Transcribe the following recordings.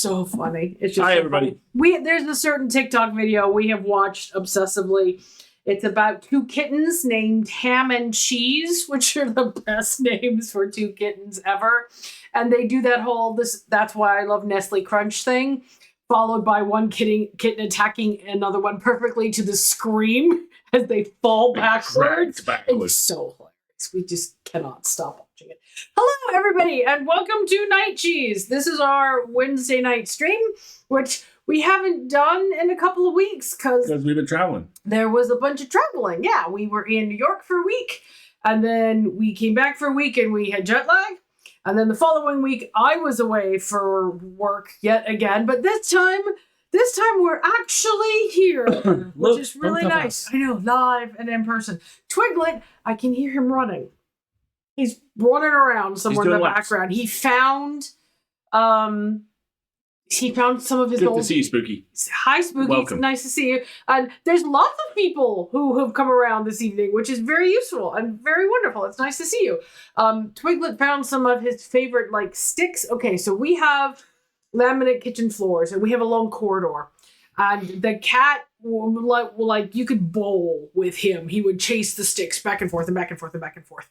so funny. It's just Hi, so everybody. funny. There's a certain TikTok video we have watched obsessively. It's about two kittens named Ham and Cheese, which are the best names for two kittens ever. And they do that whole that's why I love Nestle Crunch thing, followed by one kitten attacking another one perfectly to the scream as they fall backwards. It's so hilarious. We just cannot stop watching it. Hello, everybody, and welcome to Night Cheese. This is our Wednesday night stream, which we haven't done in a couple of weeks because we've been traveling. There was a bunch of traveling. Yeah, we were in New York for a week, and then we came back for a week and we had jet lag. And then the following week, I was away for work yet again. But this time we're actually here, which is really nice. I know, live and in person. Twiglet, I can hear him running. He's running around somewhere in the background. He found some of his old... Good to see you, Spooky. Hi, Spooky. Welcome. It's nice to see you. And there's lots of people who have come around this evening, which is very useful and very wonderful. It's nice to see you. Twiglet found some of his favorite, sticks. Okay, so we have laminate kitchen floors, and we have a long corridor. And the cat, you could bowl with him. He would chase the sticks back and forth and back and forth and back and forth.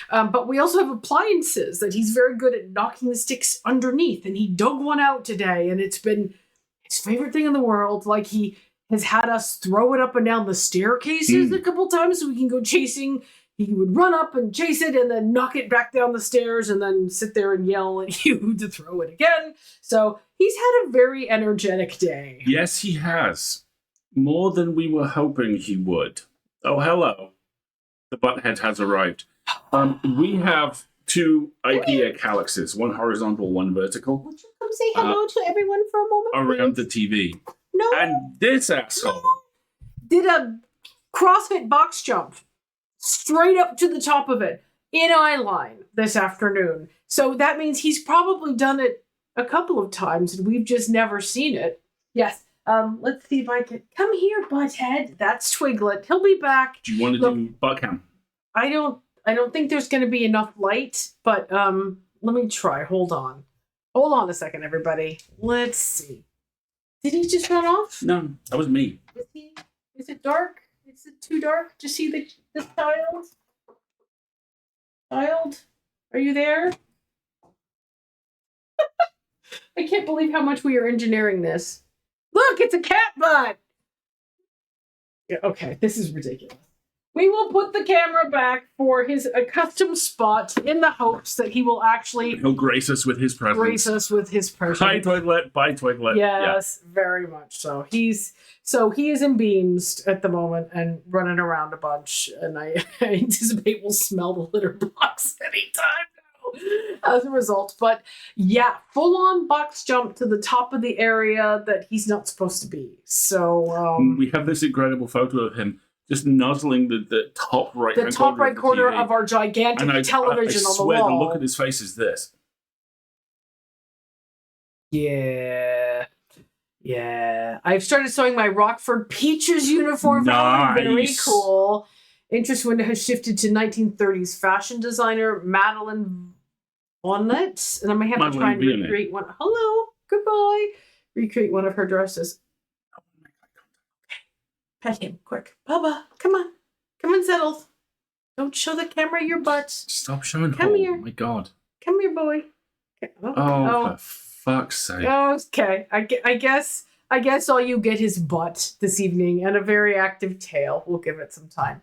But we also have appliances that he's very good at knocking the sticks underneath. And he dug one out today, and it's been his favorite thing in the world. He has had us throw it up and down the staircases a couple times so we can go chasing. He would run up and chase it and then knock it back down the stairs and then sit there and yell at you to throw it again. So he's had a very energetic day. Yes, he has. More than we were hoping he would. Oh, hello. The butthead has arrived. We have two IKEA calyxes, one horizontal, one vertical. Would you come say hello to everyone for a moment? Around the TV. No. And this asshole did a CrossFit box jump straight up to the top of it in eye line this afternoon. So that means he's probably done it a couple of times and we've just never seen it. Yes. Let's see if I can come here, butthead. That's Twiglet. He'll be back. Do you want to do butt cam? I don't think there's going to be enough light, but let me try. Hold on a second, everybody. Let's see. Did he just run off? No, that was me. Is it dark? Is it too dark to see the child? Child, are you there? I can't believe how much we are engineering this. Look, it's a cat butt! Yeah, okay, this is ridiculous. We will put the camera back for his accustomed spot in the hopes that he will actually... He'll grace us with his presence. Hi, Twiglet. Bye, Twiglet. Yes, yeah. Very much so. He is in beans at the moment and running around a bunch, and I anticipate we'll smell the litter box anytime now as a result. But yeah, full-on box jump to the top of the area that he's not supposed to be. So we have this incredible photo of him just nuzzling the top right corner of our gigantic television on the wall. The look at his face is this. Yeah. I've started sewing my Rockford Peaches uniform. Nice. Very cool. Interest window has shifted to 1930s fashion designer Madeline Bonnet, and I may have to try and recreate one. Hello, goodbye. Recreate one of her dresses. Pet him, quick. Bubba, come on, settle. Don't show the camera your butt. Stop showing Come here. Oh my God. Come here, boy. For fuck's sake. Okay, I guess all you get is butt this evening and a very active tail. We'll give it some time.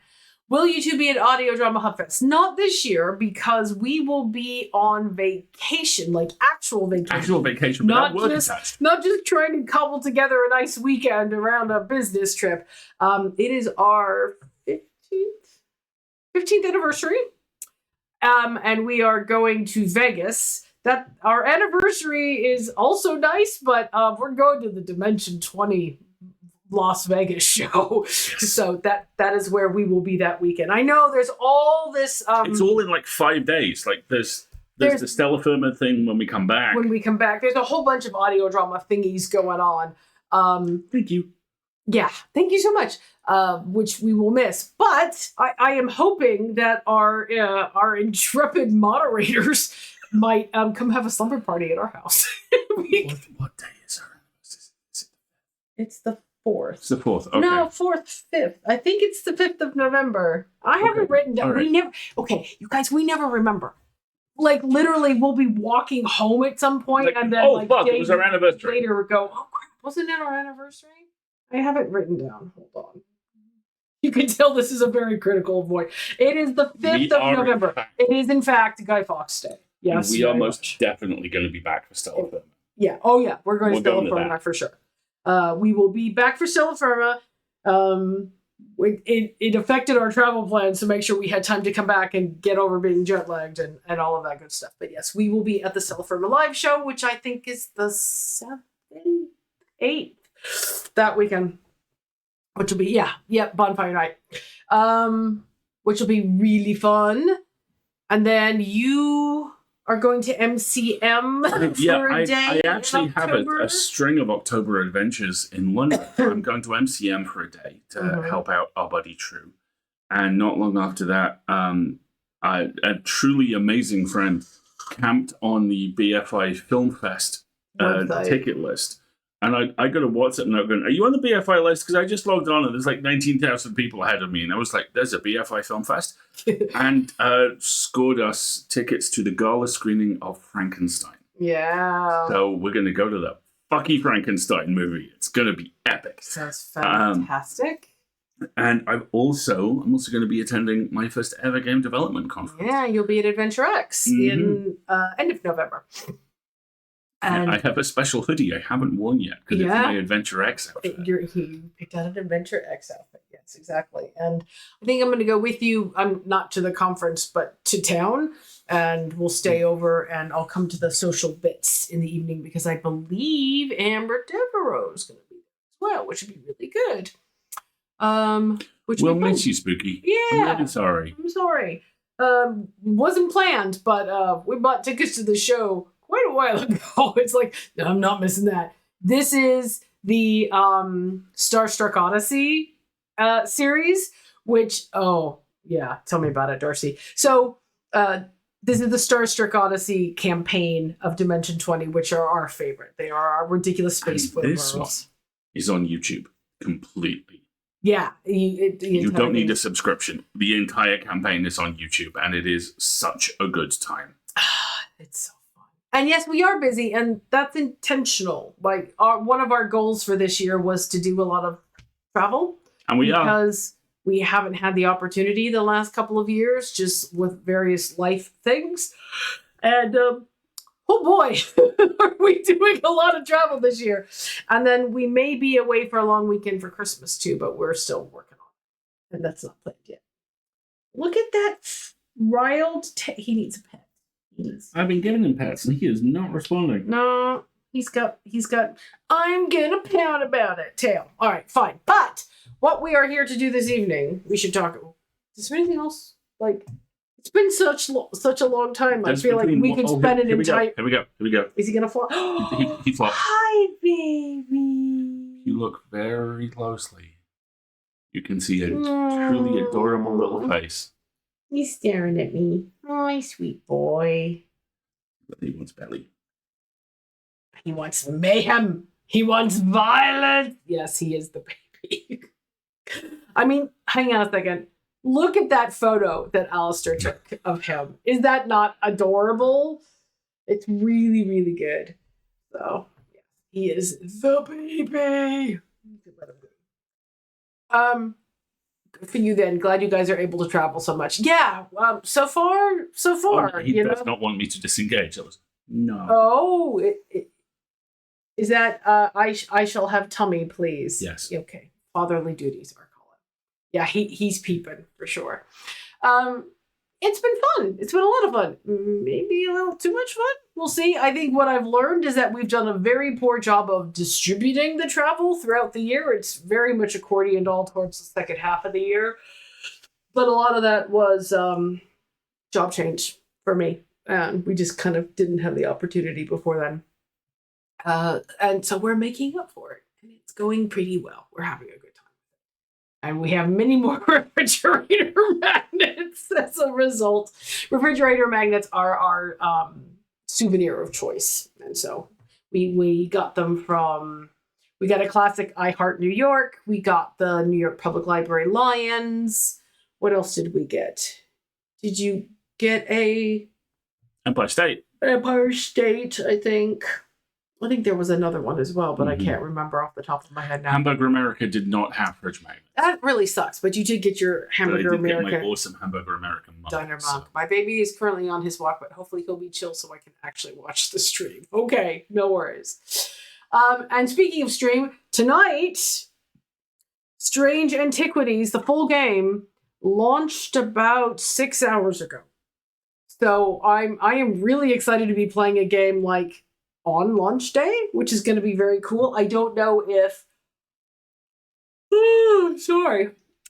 Will you two be at Audio Drama Hubfest? Not this year, because we will be on vacation, actual vacation. Actual vacation, but not just trying to cobble together a nice weekend around a business trip. It is our 15th anniversary, and we are going to Vegas. That our anniversary is also nice, but we're going to the Dimension 20 Las Vegas show. Yes. So that is where we will be that weekend. I know there's all this... it's all in 5 days. There's the Stella Firma thing when we come back. There's a whole bunch of audio drama thingies going on. Thank you. Yeah, thank you so much, which we will miss. But I am hoping that our intrepid moderators might come have a slumber party at our house. What day It's the 4th. It's the 4th. Okay. No, 4th, 5th. I think it's the 5th of November. I haven't written down. Right. We never. Okay, you guys, we never remember. Like literally, we'll be walking home at some point, and then fuck! It was our anniversary. Later, we go. Oh crap! Wasn't it our anniversary? I have it written down. Hold on. You can tell this is a very critical voice. It is the 5th of November. It is in fact Guy Fawkes Day. Yes, and we are most definitely going to be back for Stella Firma. Yeah. Oh yeah, we're going to Stella Firma for sure. We will be back for Stella Firma. It affected our travel plans to make sure we had time to come back and get over being jet lagged and all of that good stuff. But yes, we will be at the Stella Firma live show, which I think is the 7th, 8th that weekend. Which will be bonfire night. Which will be really fun. And then you are going to MCM for a day. I actually have a string of October adventures in London. I'm going to MCM for a day to help out our buddy True. And not long after that, a truly amazing friend camped on the BFI Film Fest ticket list. And I got a WhatsApp note going, are you on the BFI list? Because I just logged on and there's like 19,000 people ahead of me. And I was like, there's a BFI Film Fest. And scored us tickets to the gala screening of Frankenstein. Yeah. So we're going to go to the fucky Frankenstein movie. It's going to be epic. Sounds fantastic. And I'm also going to be attending my first ever game development conference. Yeah, you'll be at Adventure X in end of November. And I have a special hoodie I haven't worn yet because it's my Adventure X outfit. You picked out an Adventure X outfit. Yes, exactly. And I think I'm going to go with you. I'm not to the conference, but to town. And we'll stay over and I'll come to the social bits in the evening because I believe Amber Devereaux is going to be there as well, which would be really good. We'll miss you, Spooky. Yeah. I'm really sorry. I'm sorry. Wasn't planned, but we bought tickets to the show quite a while ago. It's like, no, I'm not missing that. This is the Starstruck Odyssey series, which, tell me about it, Darcy. So this is the Starstruck Odyssey campaign of Dimension 20, which are our favorite. They are our ridiculous space food This one is on YouTube completely. Yeah. You don't need a subscription. The entire campaign is on YouTube, and it is such a good time. It's so And yes, we are busy, and that's intentional. Like one of our goals for this year was to do a lot of travel, and because we haven't had the opportunity the last couple of years, just with various life things. And oh boy, are we doing a lot of travel this year? And then we may be away for a long weekend for Christmas too, but we're still working on it, and that's not planned yet. Look at that riled. He needs a pet. I've been giving him pets and he is not responding. No, he's got I'm gonna pout about it tail. All right, fine. But what we are here to do this evening, we should talk. Is there anything else? Like, it's been such a long time. I feel like we could spend an entire. Here we go. Is he gonna fly? he flopped. Hi, baby. If you look very closely, you can see a truly adorable little face. He's staring at me. Oh, my sweet boy. But he wants belly. He wants mayhem. He wants violence. Yes, he is the baby. I mean, hang on a second. Look at that photo that Alistair took of him. Is that not adorable? It's really, really good. So, yeah, he is the baby. For you then, glad you guys are able to travel so much. Yeah, so far. He does not want me to disengage. No. Oh, is that I shall have tummy, please. Yes. Okay. Fatherly duties are called. Yeah, he's peeping for sure. It's been fun. It's been a lot of fun. Maybe a little too much fun. We'll see. I think what I've learned is that we've done a very poor job of distributing the travel throughout the year. It's very much accordioned all towards the second half of the year. But a lot of that was job change for me. And we just kind of didn't have the opportunity before then. And so we're making up for it. And it's going pretty well. We're having a good time. And we have many more refrigerator magnets as a result. Refrigerator magnets are our souvenir of choice. And so we got them from We got a classic I Heart New York. We got the New York Public Library Lions. What else did we get? Did you get a Empire State? Empire State, I think. I think there was another one as well, but I can't remember off the top of my head now. Hamburger America did not have fridge magnets. That really sucks, but you did get your Hamburger America. Get my awesome Hamburger American mug. Diner mug. My baby is currently on his walk, but hopefully he'll be chill so I can actually watch the stream. Okay, no worries. And speaking of stream, tonight, Strange Antiquities, the full game, launched about 6 hours ago. So I am really excited to be playing a game like on launch day, which is going to be very cool. I don't know if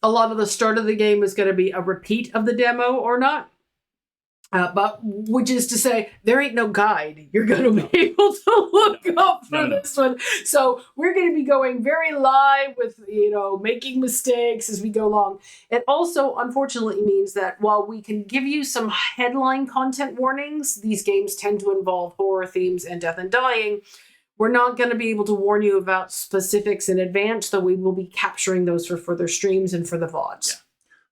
a lot of the start of the game is going to be a repeat of the demo or not. But which is to say, there ain't no guide you're going to be able to look up for this one. So we're going to be going very live with, making mistakes as we go along. It also, unfortunately, means that while we can give you some headline content warnings, these games tend to involve horror themes and death and dying. We're not going to be able to warn you about specifics in advance, though we will be capturing those for further streams and for the VODs. Yeah.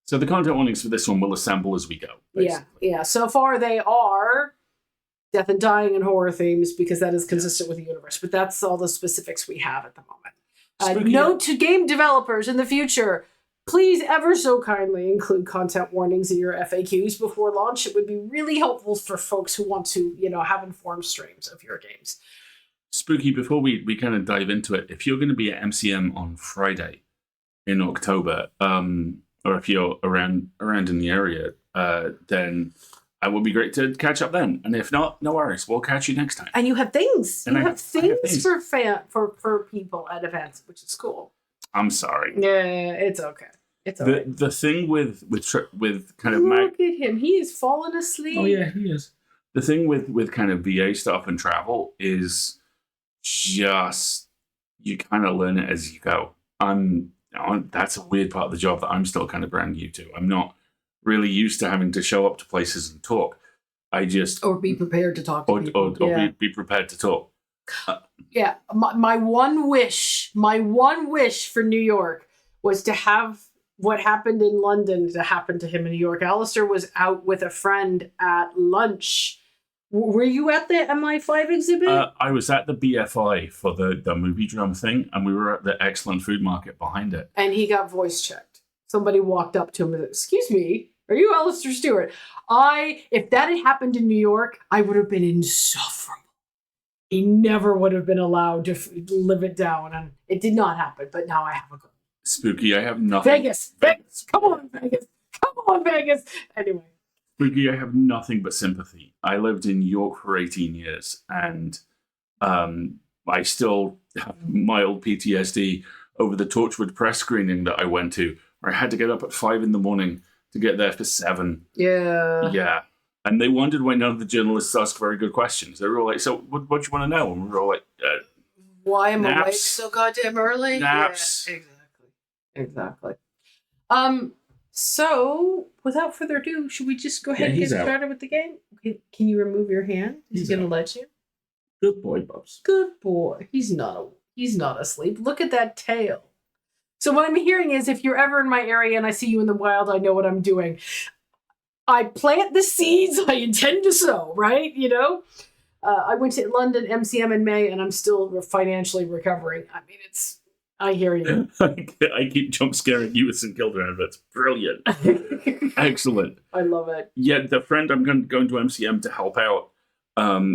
So the content warnings for this one will assemble as we go. Basically. Yeah. So far they are death and dying and horror themes because that is consistent with the universe. But that's all the specifics we have at the moment. Note to game developers in the future, please ever so kindly include content warnings in your FAQs before launch. It would be really helpful for folks who want to, have informed streams of your games. Spooky, before we kind of dive into it, if you're going to be at MCM on Friday in October, or if you're around in the area, then it would be great to catch up then. And if not, no worries. We'll catch you next time. And you have things. You have things for people at events, which is cool. I'm sorry. Yeah, it's okay. It's okay. The thing with kind of look at him. He is falling asleep. Oh yeah, he is. The thing with kind of VA stuff and travel is just you kind of learn it as you go. That's a weird part of the job that I'm still kind of brand new to. I'm not really used to having to show up to places and talk. Or be prepared to talk to people. Or be prepared to talk. Yeah, my one wish for New York was to have what happened in London to happen to him in New York. Alistair was out with a friend at lunch. Were you at the MI5 exhibit? I was at the BFI for the movie drum thing, and we were at the Excellent Food Market behind it. And he got voice checked. Somebody walked up to him and said, "Excuse me, are you Alistair Stewart?" If that had happened in New York, I would have been insufferable. He never would have been allowed to live it down, and it did not happen, but now I have a goal. Spooky, I have nothing. Vegas! Come on, Vegas! Anyway. Spooky, I have nothing but sympathy. I lived in New York for 18 years, and I still have mild PTSD over the Torchwood press screening that I went to, where I had to get up at 5 a.m. to get there for 7. Yeah. Yeah. And they wondered why none of the journalists asked very good questions. They were all like, "So, what do you want to know?" And we were all like, "Why am I awake naps. so goddamn early?" Naps. Yeah, exactly. So, without further ado, should we just go ahead and get started with the game? Okay, can you remove your hand? He's going to let you. Good boy, Bubs. Good boy. He's not asleep. Look at that tail. So what I'm hearing is if you're ever in my area and I see you in the wild, I know what I'm doing. I plant the seeds I intend to sow, right? I went to London MCM in May and I'm still financially recovering. I mean, I hear you. I keep jump scaring you with St. Kilda. That's brilliant. Excellent. I love it. Yeah, the friend I'm going to MCM to help out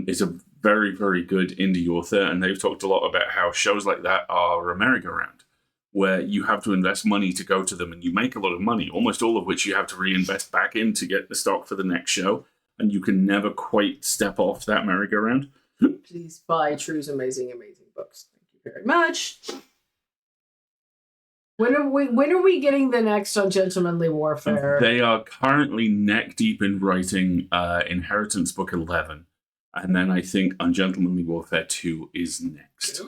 is a very, very good indie author, and they've talked a lot about how shows like that are a merry-go-round, where you have to invest money to go to them, and you make a lot of money, almost all of which you have to reinvest back in to get the stock for the next show, and you can never quite step off that merry-go-round. Please buy True's amazing books. Thank you very much. When are we getting the next Ungentlemanly Warfare? They are currently neck deep in writing Inheritance Book 11. And then I think Ungentlemanly Warfare 2 is next.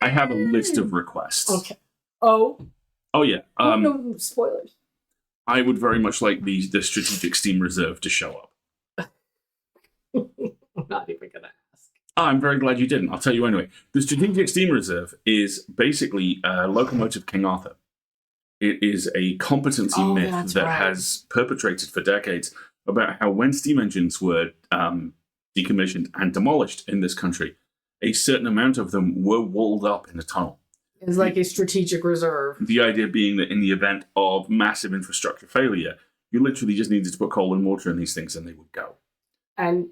I have a list of requests. Okay. Oh, yeah. No spoilers. I would very much like the Strategic Steam Reserve to show up. I'm not even going to ask. I'm very glad you didn't. I'll tell you anyway. The Strategic Steam Reserve is basically Locomotive King Arthur. It is a competency myth that has perpetrated for decades about how when steam engines were decommissioned and demolished in this country, a certain amount of them were walled up in a tunnel. It's like a strategic reserve. The idea being that in the event of massive infrastructure failure, you literally just needed to put coal and water in these things and they would go. And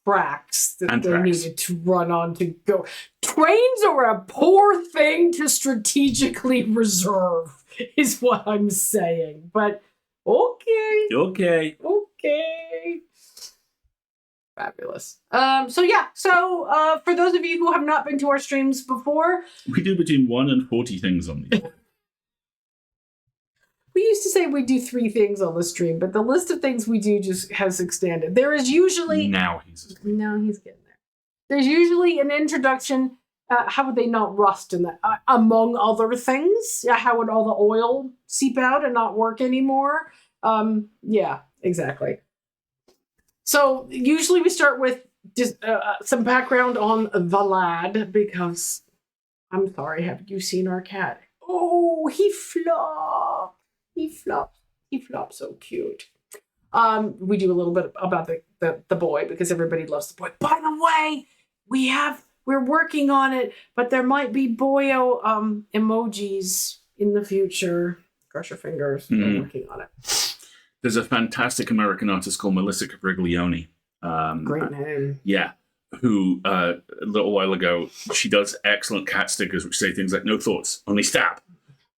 tracks that they needed to run on to go. Trains are a poor thing to strategically reserve, is what I'm saying. But okay. Okay. Fabulous. So for those of you who have not been to our streams before, we do between 1 and 40 things on these. We used to say we do 3 things on the stream, but the list of things we do just has extended. There is usually he's getting there. There's usually an introduction. How would they not rust in that? Among other things, how would all the oil seep out and not work anymore? Yeah, exactly. So usually we start with just some background on the lad, because I'm sorry, have you seen our cat? Oh, he flopped. He flopped so cute. We do a little bit about the boy, because everybody loves the boy. By the way, we're working on it, but there might be boyo emojis in the future. Cross your fingers. We're working on it. There's a fantastic American artist called Melissa Capriglione. Great name. Yeah. Who, a little while ago, she does excellent cat stickers which say things like, no thoughts, only stab.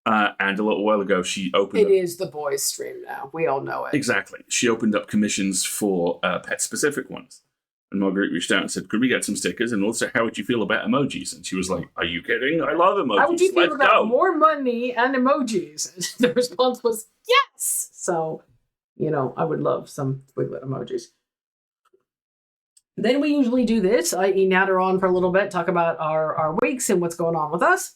And a little while ago, she opened It is the boys' stream now. We all know it. Exactly. She opened up commissions for pet-specific ones. And Marguerite reached out and said, could we get some stickers? And also, how would you feel about emojis? And she was like, are you kidding? I love emojis. How would you feel about more money and emojis? And the response was, yes! So, I would love some Twiglet emojis. Then we usually do this, i.e. natter on for a little bit, talk about our weeks and what's going on with us.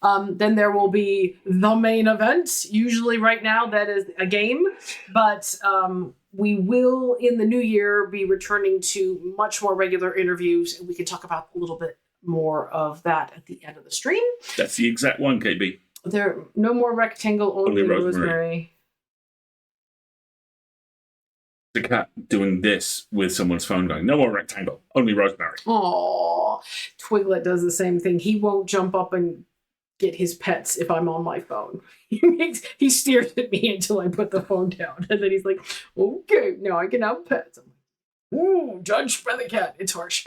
Then there will be the main event. Usually right now that is a game, but we will in the new year be returning to much more regular interviews, and we can talk about a little bit more of that at the end of the stream. That's the exact one, KB. There no more rectangle, only rosemary. The cat doing this with someone's phone going, no more rectangle, only rosemary. Aww. Twiglet does the same thing. He won't jump up and get his pets if I'm on my phone. He stares at me until I put the phone down. And then he's like, okay, now I can have pets. I'm like, ooh, judged by the cat. It's harsh.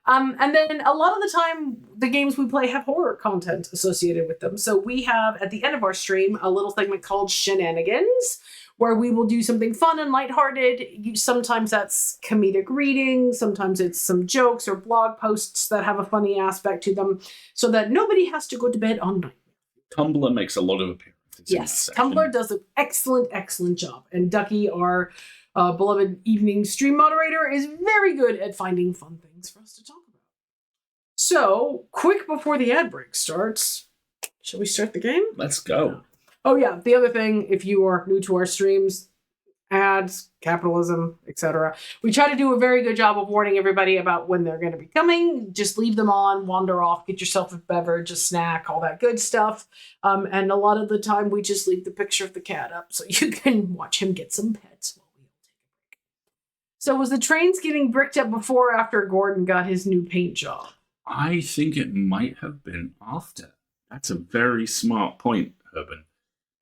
And then a lot of the time, the games we play have horror content associated with them. So we have, at the end of our stream, a little segment called Shenanigans, where we will do something fun and lighthearted. Sometimes that's comedic reading. Sometimes it's some jokes or blog posts that have a funny aspect to them, so that nobody has to go to bed on night. Tumblr makes a lot of appearances. Yes, Tumblr does an excellent job. And Ducky, our beloved evening stream moderator, is very good at finding fun things for us to talk about. So, quick before the ad break starts, shall we start the game? Let's go. Oh yeah, the other thing, if you are new to our streams, ads, capitalism, etc., we try to do a very good job of warning everybody about when they're going to be coming. Just leave them on, wander off, get yourself a beverage, a snack, all that good stuff. And a lot of the time, we just leave the picture of the cat up so you can watch him get some pets while we all take a break. So was the trains getting bricked up before or after Gordon got his new paint job? I think it might have been after. That's a very smart point, Urban.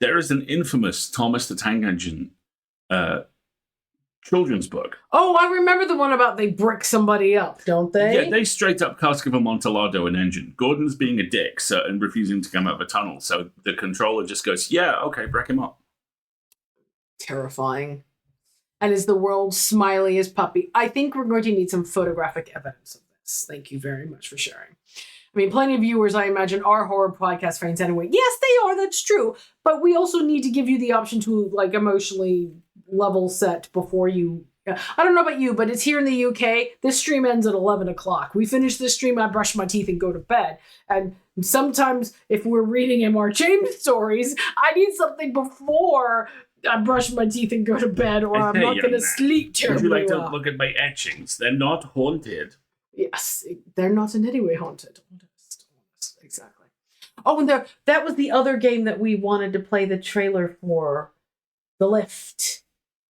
There is an infamous Thomas the Tank Engine children's book. Oh, I remember the one about they brick somebody up, don't they? Yeah, they straight up cask of Amontillado an engine. Gordon's being a dick and refusing to come out of a tunnel. So the controller just goes, yeah, okay, brick him up. Terrifying. And is the world's smiliest puppy. I think we're going to need some photographic evidence of this. Thank you very much for sharing. I mean, plenty of viewers, I imagine, are horror podcast fans anyway. Yes, they are. That's true. But we also need to give you the option to, emotionally level set before you... I don't know about you, but it's here in the UK. This stream ends at 11 o'clock. We finish this stream, I brush my teeth and go to bed. And sometimes, if we're reading MR James stories, I need something before I brush my teeth and go to bed, or I'm not going to sleep terribly well. Would you like well. to look at my etchings? They're not haunted. Yes, they're not in any way haunted. Honest, exactly. Oh, and that was the other game that we wanted to play the trailer for, The Lift.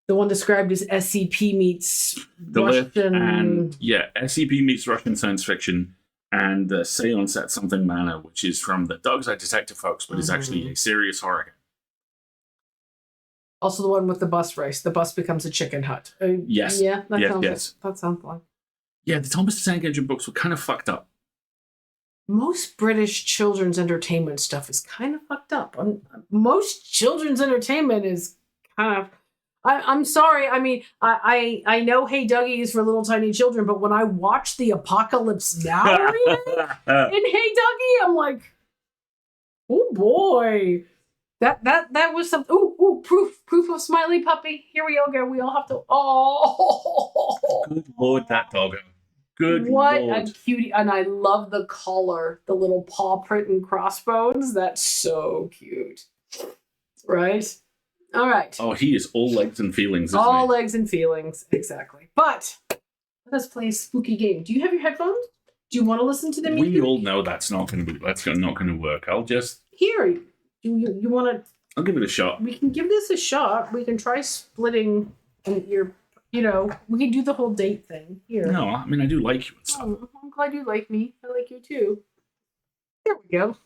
The one described as SCP meets The Lift, and SCP meets Russian science fiction, and the Seance at Something Manor, which is from the Dog's Eye Detective folks, but is actually a serious horror game. Also the one with the bus race. The bus becomes a chicken hut. Yes. Yeah, that sounds like. Yeah, the Thomas the Tank Engine books were kind of fucked up. Most British children's entertainment stuff is kind of fucked up. Most children's entertainment is kind of... I'm sorry. I mean, I know Hey Dougie is for little tiny children, but when I watch the Apocalypse Now remake in Hey Dougie, I'm like, oh boy. That was some proof of Smiley Puppy. Here we all go. We all have to. Oh, good Lord, that doggo. Good what Lord. a cutie! And I love the collar, the little paw print and crossbones. That's so cute, right? All right. Oh, he is all legs and feelings. Isn't All he? legs and feelings, exactly. But let us play a spooky game. Do you have your headphones? Do you want to listen to them? We all know that's not going to work. I'll just here. You want to? I'll give it a shot. We can give this a shot. We can try splitting your. We can do the whole date thing here. No, I mean I do like you and stuff. Oh, I'm glad you like me. I like you too. There we go.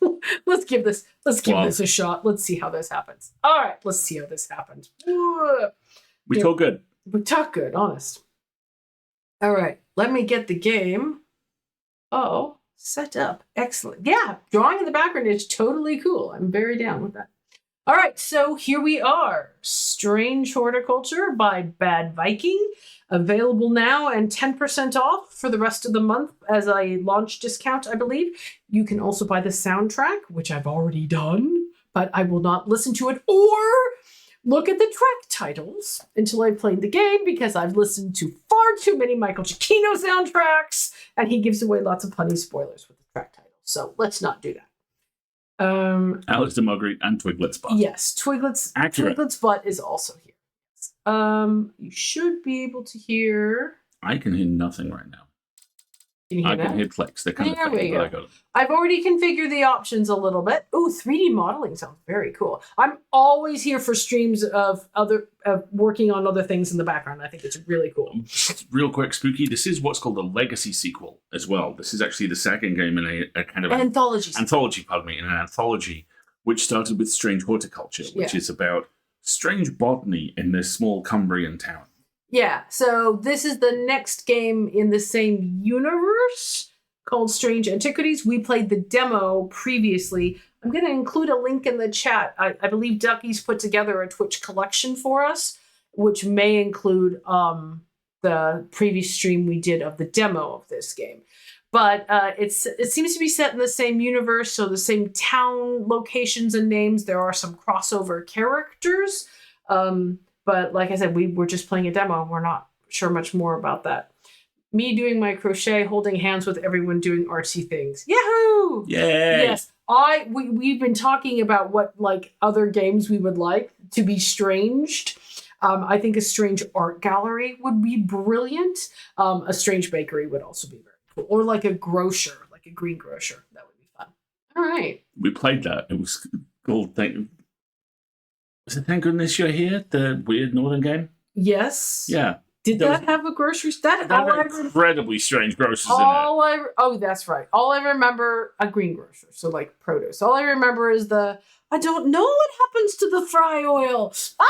Let's give this a shot. Let's see how this happens. All right, let's see how this happens. We talk good. We talk good, honest. All right, let me get the game. Oh, set up. Excellent. Yeah, drawing in the background is totally cool. I'm very down with that. All right, so here we are. Strange Horticulture by Bad Viking. Available now and 10% off for the rest of the month as a launch discount, I believe. You can also buy the soundtrack, which I've already done, but I will not listen to it or look at the track titles until I've played the game because I've listened to far too many Michael Giacchino soundtracks and he gives away lots of punny spoilers with the track titles. So let's not do that. Alex de Marguerite and Twiglet's butt. Yes, Twiglet's butt is also here. You should be able to hear. I can hear nothing right now. Can you hear I that? can hear clicks. They're kind There of we clicking, go. I've already configured the options a little bit. Ooh, 3D modeling sounds very cool. I'm always here for streams of working on other things in the background. I think it's really cool. Real quick, Spooky, this is what's called a legacy sequel as well. This is actually the second game in a kind of anthology, in an anthology, which started with Strange Horticulture, which is about strange botany in this small Cumbrian town. Yeah, so this is the next game in the same universe called Strange Antiquities. We played the demo previously. I'm going to include a link in the chat. I believe Ducky's put together a Twitch collection for us, which may include the previous stream we did of the demo of this game. But it seems to be set in the same universe, so the same town locations and names. There are some crossover characters. But like I said, we were just playing a demo. We're not sure much more about that. Me doing my crochet, holding hands with everyone doing artsy things. Yahoo! Yay! Yes. We've been talking about what like other games we would like to be stranged. I think a strange art gallery would be brilliant. A strange bakery would also be very cool. Or like a grocer, like a green grocer. That would be fun. All right. We played that. It was cool. Was it Thank Goodness You're Here, the weird northern game? Yes. Yeah. Did that have a grocery store? That had incredibly strange grocers in it. Oh, that's right. All I remember, a green grocer, so like produce. All I remember is I don't know what happens to the fry oil. Ah!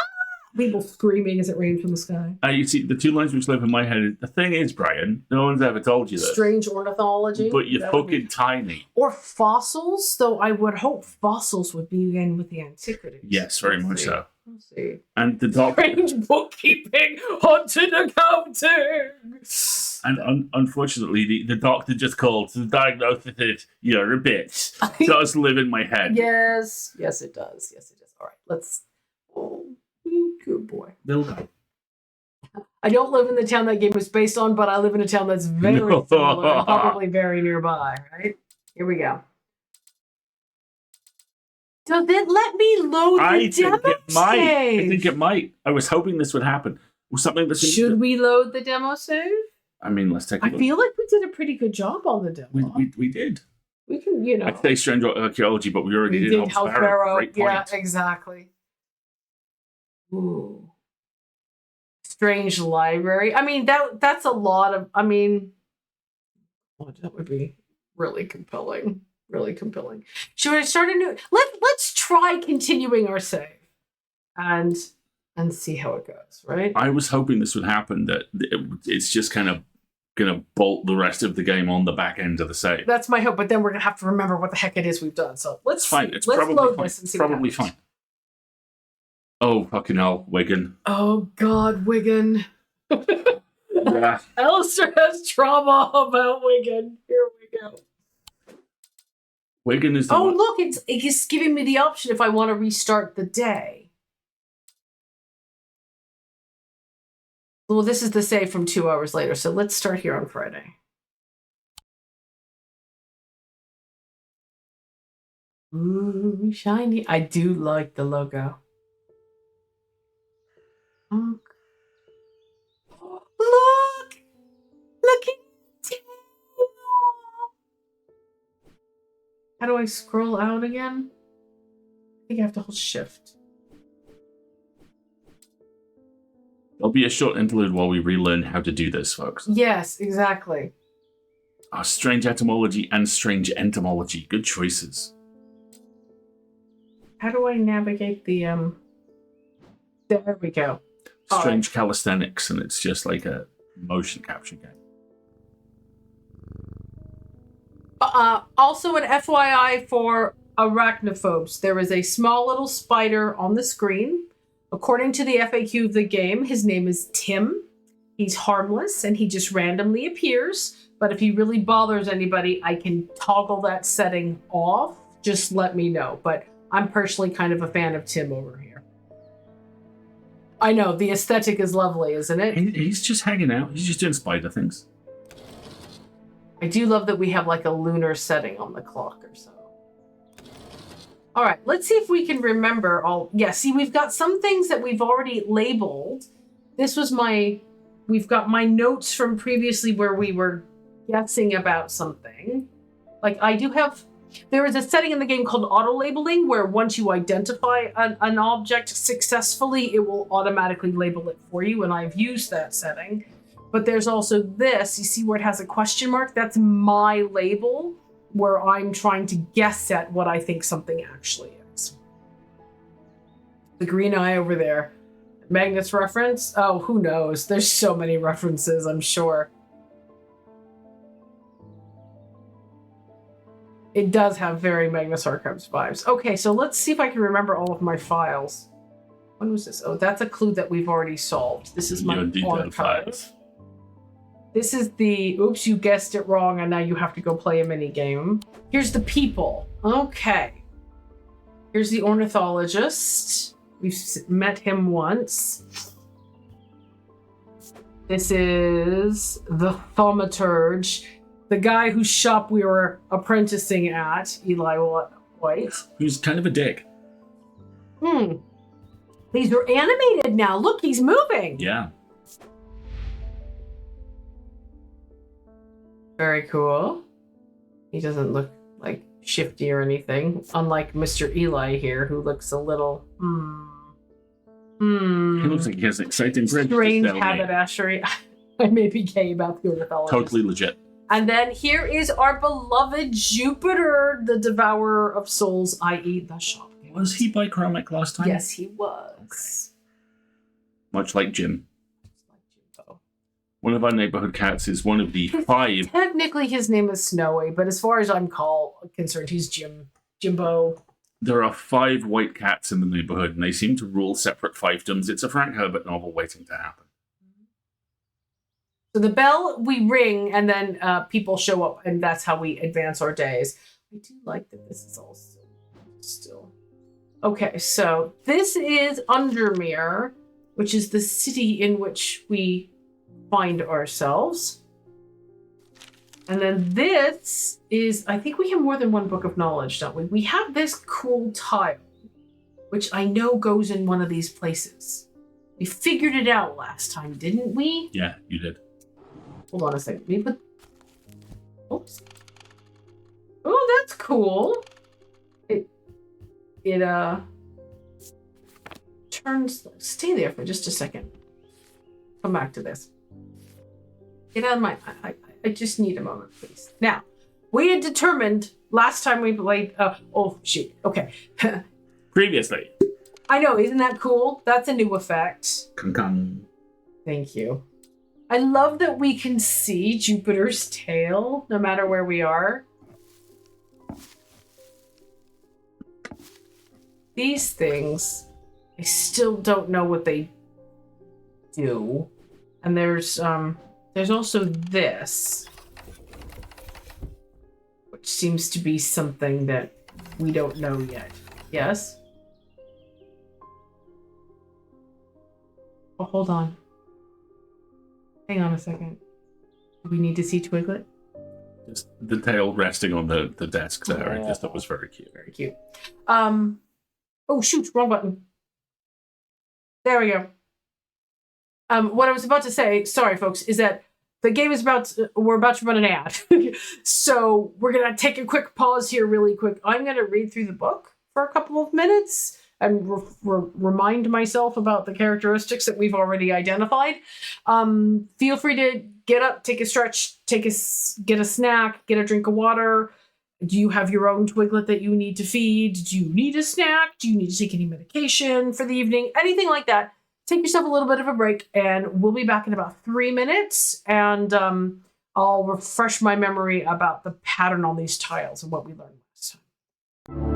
People screaming as it rained from the sky. You see, the two lines which live in my head is, the thing is, Brian, no one's ever told you this. Strange ornithology. But you're fucking tiny. Or fossils, though I would hope fossils would be in with the antiquities. Yes, very much so. Let's see. And the doctor... Strange bookkeeping, haunted accounting. And unfortunately, the doctor just called to diagnose that you're a bitch. Does live in my head. Yes, it does. All right, let's... Oh, good boy. They'll go. I don't live in the town that game was based on, but I live in a town that's very similar and probably very nearby, right? Here we go. Does it let me load the demo save? I think it might. I was hoping this would happen. Was something that's Should we load the demo save? I mean, let's take a I look. feel like we did a pretty good job on the demo. We did. We can, you know. I'd say strange archaeology, but we already did House Sparrow. Great point. Yeah, exactly. Ooh. Strange library. I mean, that's a lot of. I mean, that would be really compelling. Really compelling. Should I start a new? Let's try continuing our save, and see how it goes. Right. I was hoping this would happen. That it's just kind of gonna bolt the rest of the game on the back end of the save. That's my hope. But then we're gonna have to remember what the heck it is we've done. So let's fine. See. It's let's probably load fine. this and see. Probably fine. Oh fucking hell, Wigan. Oh God, Wigan. Yeah. Alistair has trauma about Wigan. Here we go. Wigan is the one. Look, it's giving me the option if I want to restart the day. Well, this is the save from 2 hours later, so let's start here on Friday. Ooh, shiny. I do like the logo. Look! Look at it! How do I scroll out again? I think I have to hold shift. There'll be a short interlude while we relearn how to do this, folks. Yes, exactly. Strange etymology and strange entomology. Good choices. How do I navigate the There we go. Strange calisthenics, and it's just like a motion capture game. Also an FYI for arachnophobes, there is a small little spider on the screen. According to the FAQ of the game, his name is Tim. He's harmless and he just randomly appears. But if he really bothers anybody, I can toggle that setting off. Just let me know. But I'm personally kind of a fan of Tim over here. I know, the aesthetic is lovely, isn't it? He's just hanging out. He's just doing spider things. I do love that we have like a lunar setting on the clock or so. All right, let's see if we can remember all. Yeah, see, we've got some things that we've already labeled. This was we've got my notes from previously where we were guessing about something. Like I do have, there is a setting in the game called auto-labeling where once you identify an object successfully, it will automatically label it for you, and I've used that setting. But there's also this, you see where it has a question mark? That's my label, where I'm trying to guess at what I think something actually is. The green eye over there. Magnus reference? Oh, who knows? There's so many references, I'm sure. It does have very Magnus Archives vibes. Okay, so let's see if I can remember all of my files. When was this? Oh, that's a clue that we've already solved. This is my detailed files. This is the, oops, you guessed it wrong, and now you have to go play a mini game. Here's the people. Okay. Here's the ornithologist. We've met him once. This is the thaumaturge, the guy whose shop we were apprenticing at, Eli White. Who's kind of a dick. These are animated now. Look, he's moving. Yeah. Very cool. He doesn't look like shifty or anything, unlike Mr. Eli here, who looks a little He looks like he has an exciting strange haberdashery. I may be gay about the ornithologist. Totally legit. And then here is our beloved Jupiter, the devourer of souls, i.e. the shop. Was he bichromic last time? Yes, he was. Much like Jim. One of our neighborhood cats is one of the 5. Technically, his name is Snowy, but as far as I'm concerned, he's Jimbo. There are 5 white cats in the neighborhood, and they seem to rule separate fiefdoms. It's a Frank Herbert novel waiting to happen. So the bell, we ring, and then people show up, and that's how we advance our days. I do like that this is all still. Okay, so this is Undermere, which is the city in which we find ourselves. And then this is, I think we have more than one book of knowledge, don't we? We have this cool tile, which I know goes in one of these places. We figured it out last time, didn't we? Yeah, you did. hold on a second. Let me put. Oops. Oh, that's cool. It turns. Stay there for just a second. Come back to this. Get out of my. I just need a moment, please. Now, we had determined last time we played. Oh shoot. Okay. Previously. I know, isn't that cool? That's a new effect. Kung. Thank you. I love that we can see Jupiter's tail no matter where we are. These things, I still don't know what they do. And there's also this, which seems to be something that we don't know yet. Yes? Oh, hold on. Hang on a second. Do we need to see Twiglet? Just the tail resting on the desk there. I just thought was very cute. Very cute. Oh shoot, wrong button. There we go. What I was about to say, sorry folks, is that the game is we're about to run an ad. So we're gonna take a quick pause here really quick. I'm gonna read through the book for a couple of minutes and remind myself about the characteristics that we've already identified. Feel free to get up, take a stretch, get a snack, get a drink of water. Do you have your own Twiglet that you need to feed? Do you need a snack? Do you need to take any medication for the evening? Anything like that. Take yourself a little bit of a break, and we'll be back in about 3 minutes, and I'll refresh my memory about the pattern on these tiles and what we learned last time.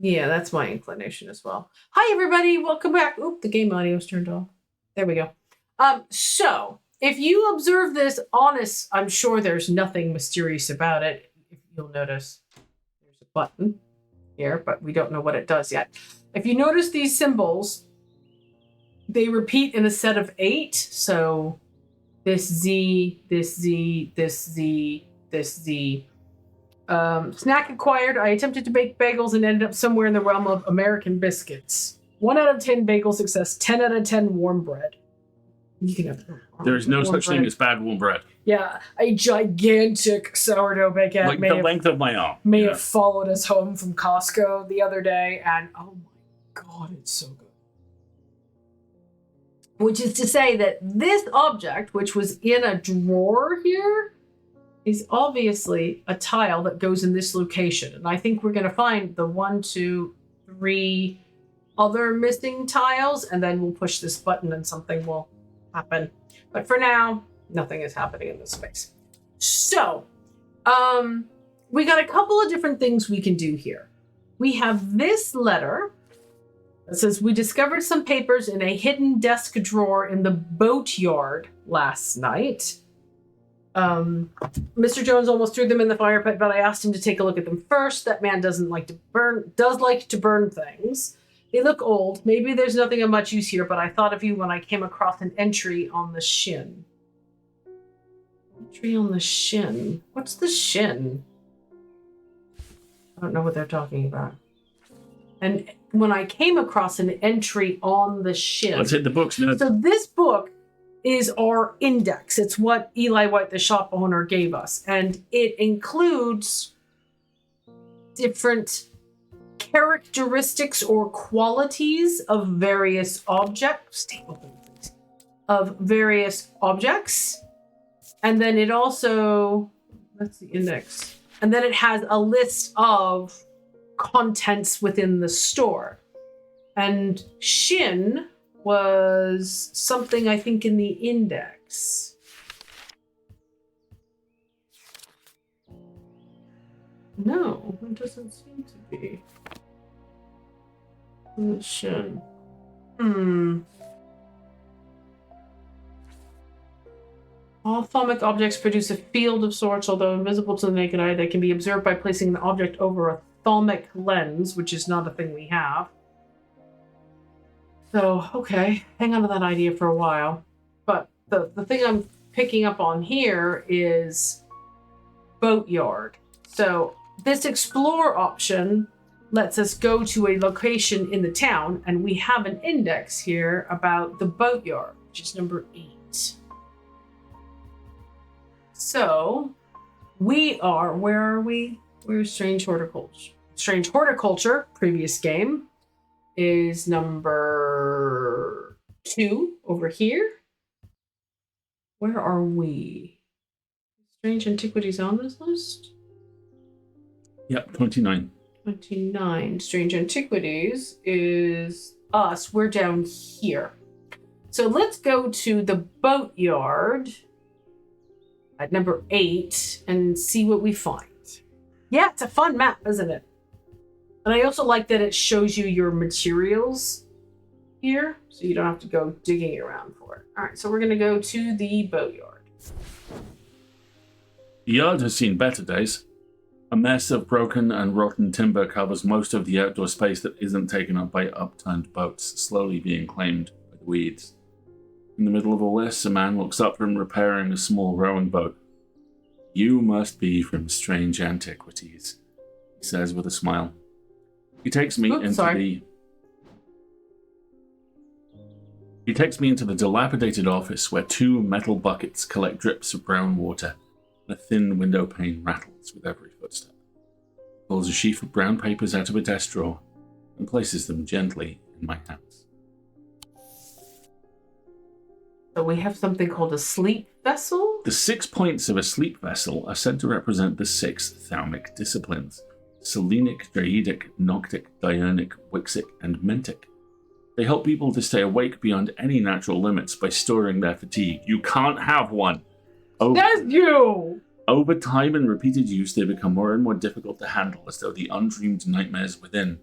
Yeah, that's my inclination as well. Hi, everybody. Welcome back. Oop, the game audio's turned off. There we go. So, if you observe this honest, I'm sure there's nothing mysterious about it. If you'll notice, there's a button here, but we don't know what it does yet. If you notice these symbols, they repeat in a set of 8. So, this Z, this Z, this Z, this Z. Snack acquired. I attempted to bake bagels and ended up somewhere in the realm of American biscuits. 1 out of 10 bagel success. 10 out of 10 warm bread. You can have There is no such bread. thing as bad warm bread. Yeah, a gigantic sourdough baguette Like the length of my arm. may have followed us home from Costco the other day, and oh my god, it's so good. Which is to say that this object, which was in a drawer here, is obviously a tile that goes in this location. And I think we're going to find the 1, 2, 3 other missing tiles, and then we'll push this button and something will happen. But for now, nothing is happening in this space. So, we got a couple of different things we can do here. We have this letter that says, we discovered some papers in a hidden desk drawer in the boatyard last night. Mr. Jones almost threw them in the fire pit, but I asked him to take a look at them first. That man does like to burn things. They look old. Maybe there's nothing of much use here, but I thought of you when I came across an entry on the shin. Entry on the shin? What's the shin? I don't know what they're talking about. And when I came across an entry on the shin. Let's hit the books. No. So this book is our index. It's what Eli White, the shop owner, gave us. And it includes different characteristics or qualities of various objects. Of various objects. And then it also, that's the index. And then it has a list of contents within the store. And shin was something I think in the index. No, it doesn't seem to be. Shin. All ophthalmic objects produce a field of sorts, although invisible to the naked eye. They can be observed by placing the object over a ophthalmic lens, which is not a thing we have. So, okay, hang on to that idea for a while. But the thing I'm picking up on here is boatyard. So this explore option lets us go to a location in the town, and we have an index here about the boatyard, which is number 8. So we are, where are we? Where's Strange Horticulture? Strange Horticulture, previous game, is number 2 over here. Where are we? Strange Antiquities on this list? Yep, 29. 29. Strange Antiquities is us. We're down here. So let's go to the boatyard at number 8 and see what we find. Yeah, it's a fun map, isn't it? And I also like that it shows you your materials here, so you don't have to go digging around for it. All right, so we're going to go to the boatyard. The yard has seen better days. A mess of broken and rotten timber covers most of the outdoor space that isn't taken up by upturned boats, slowly being claimed by the weeds. In the middle of all this, a man looks up from repairing a small rowing boat. "You must be from Strange Antiquities," he says with a smile. He takes me into the dilapidated office where 2 metal buckets collect drips of brown water. A thin window pane rattles with every footstep. He pulls a sheaf of brown papers out of a desk drawer and places them gently in my hands. So we have something called a sleep vessel? The 6 points of a sleep vessel are said to represent the 6 thalmic disciplines: Selenic, Draidic, Noctic, Diurnic, Wixic, and Mentic. They help people to stay awake beyond any natural limits by storing their fatigue. You can't have one! That's you! Over time and repeated use, they become more and more difficult to handle, as though the undreamed nightmares within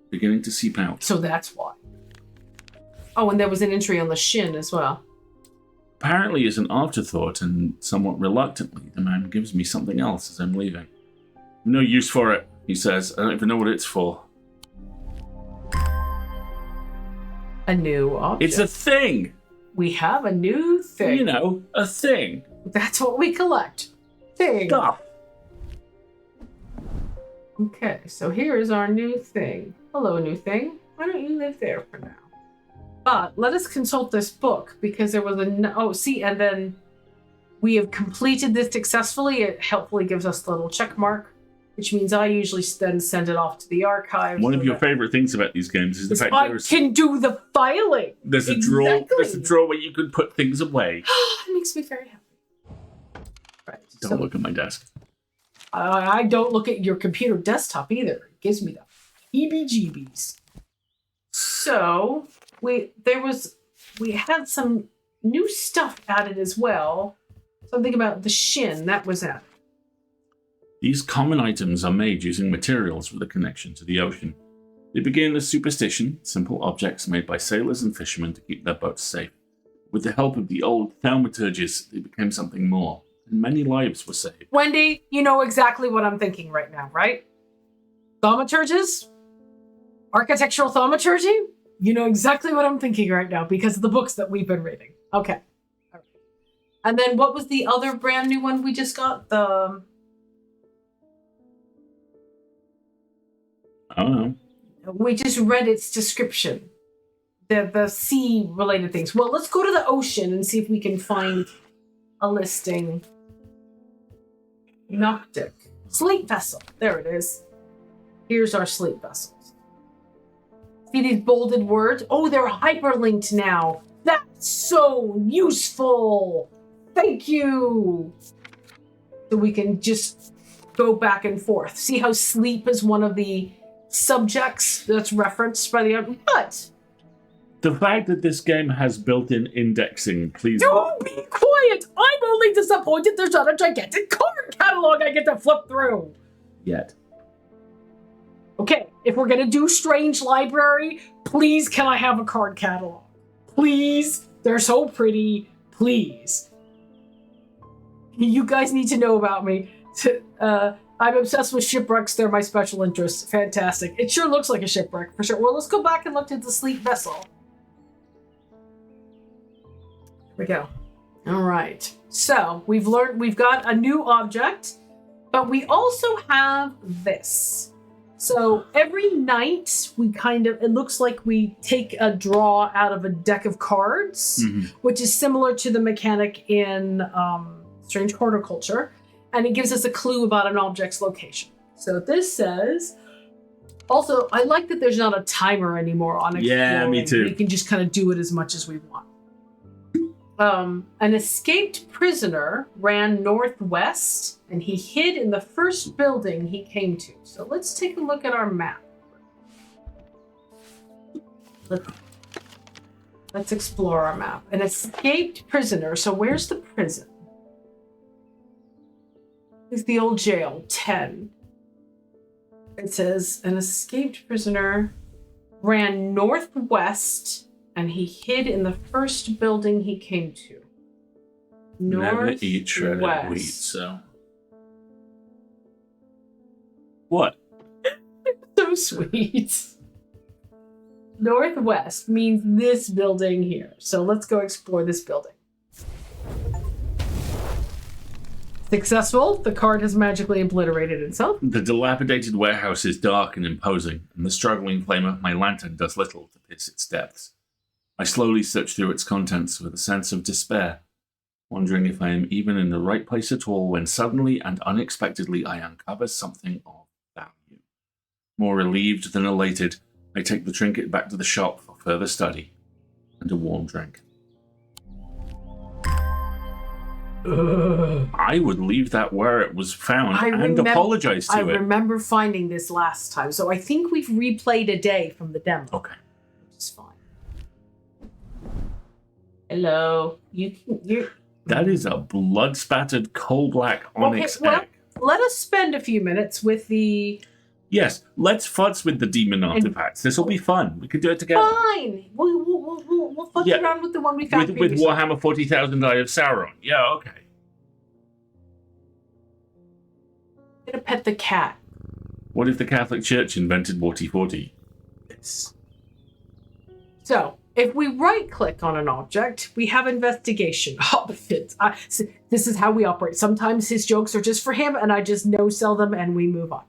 beginning to seep out. So that's why. Oh, and there was an entry on the shin as well. Apparently, as an afterthought and somewhat reluctantly, the man gives me something else as I'm leaving. No use for it, he says. I don't even know what it's for. A new object. It's a thing! We have a new thing. You know, a thing. That's what we collect. Thing. Stuff. Okay, so here is our new thing. Hello, new thing. Why don't you live there for now? But let us consult this book because there was and then we have completed this successfully. It helpfully gives us the little check mark, which means I usually then send it off to the archives. One of your favorite things about these games is the fact I can do the filing. There's a drawer. There's a drawer where you can put things away. It makes me very happy. Right. Don't look at my desk. I don't look at your computer desktop either. It gives me the heebie-jeebies. So we had some new stuff added as well. Something about the shin that was added. These common items are made using materials with a connection to the ocean. They began as superstition, simple objects made by sailors and fishermen to keep their boats safe. With the help of the old thaumaturges, they became something more, and many lives were saved. Wendy, you know exactly what I'm thinking right now, right? Thaumaturges? Architectural thaumaturgy? You know exactly what I'm thinking right now because of the books that we've been reading. Okay. All right. And then what was the other brand new one we just got? I don't know. We just read its description. The sea-related things. Well, let's go to the ocean and see if we can find a listing. Noctic. Sleep vessel. There it is. Here's our sleep vessels. See these bolded words? Oh, they're hyperlinked now. That's so useful. Thank you. So we can just go back and forth. See how sleep is one of the subjects that's referenced by the... But... The fact that this game has built-in indexing, please... Don't be quiet! I'm only disappointed there's not a gigantic card catalog I get to flip through! Yet. Okay, if we're gonna do Strange Library, please can I have a card catalog? Please? They're so pretty. Please. You guys need to know about me. I'm obsessed with shipwrecks. They're my special interest. Fantastic. It sure looks like a shipwreck, for sure. Well, let's go back and look at the sleep vessel. Here we go. All right. So, we've got a new object, but we also have this. So, every night, it looks like we take a draw out of a deck of cards, which is similar to the mechanic in Strange Horticulture. And it gives us a clue about an object's location. So this says... Also, I like that there's not a timer anymore on exploring. Yeah, me too. We can just kind of do it as much as we want. An escaped prisoner ran northwest, and he hid in the first building he came to. So let's take a look at our map. Let's explore our map. An escaped prisoner. So where's the prison? Is the old jail, 10. It says, an escaped prisoner ran northwest and he hid in the first building he came to. Never eat shredded wheat, so... What? So sweet. Northwest means this building here. So let's go explore this building. Successful. The card has magically obliterated itself. The dilapidated warehouse is dark and imposing, and the struggling flame of my lantern does little to pierce its depths. I slowly search through its contents with a sense of despair, wondering if I am even in the right place at all when suddenly and unexpectedly I uncover something of value. More relieved than elated, I take the trinket back to the shop for further study and a warm drink. I would leave that where it was found and apologize to it. I remember finding this last time, so I think we've replayed a day from the demo. Okay. Which is fine. Hello. That is a blood-spattered coal black onyx egg. Let us spend a few minutes with the Yes, let's futz with the demon artifacts. This will be fun. We can do it together. Fine. We'll futz around with the one we found with Warhammer 40,000 Eye of Sauron. Yeah, okay. I'm gonna pet the cat. What if the Catholic Church invented Morty-40? Yes. So, if we right-click on an object, we have investigation. Oh, this is how we operate. Sometimes his jokes are just for him, and I just no-sell them, and we move on.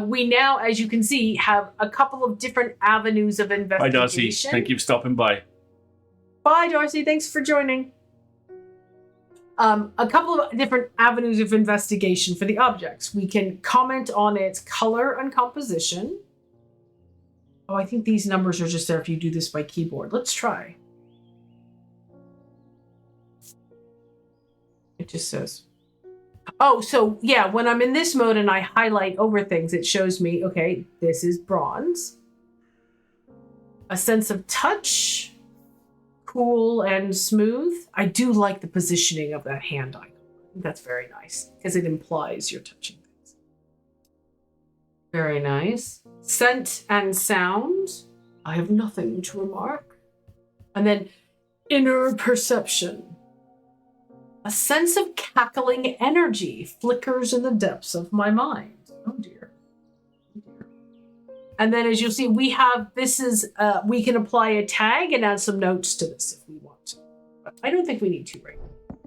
We now, as you can see, have a couple of different avenues of investigation. Hi, Darcy. Thank you for stopping by. Bye, Darcy. Thanks for joining. A couple of different avenues of investigation for the objects. We can comment on its color and composition. Oh, I think these numbers are just there if you do this by keyboard. Let's try. It just says. Oh, so yeah, when I'm in this mode and I highlight over things, it shows me, okay, this is bronze. A sense of touch. Cool and smooth. I do like the positioning of that hand icon. I think that's very nice because it implies you're touching things. Very nice. Scent and sound. I have nothing to remark. And then inner perception. A sense of cackling energy flickers in the depths of my mind. Oh dear. And then as you'll see, we have, we can apply a tag and add some notes to this if we want to. But I don't think we need to right now.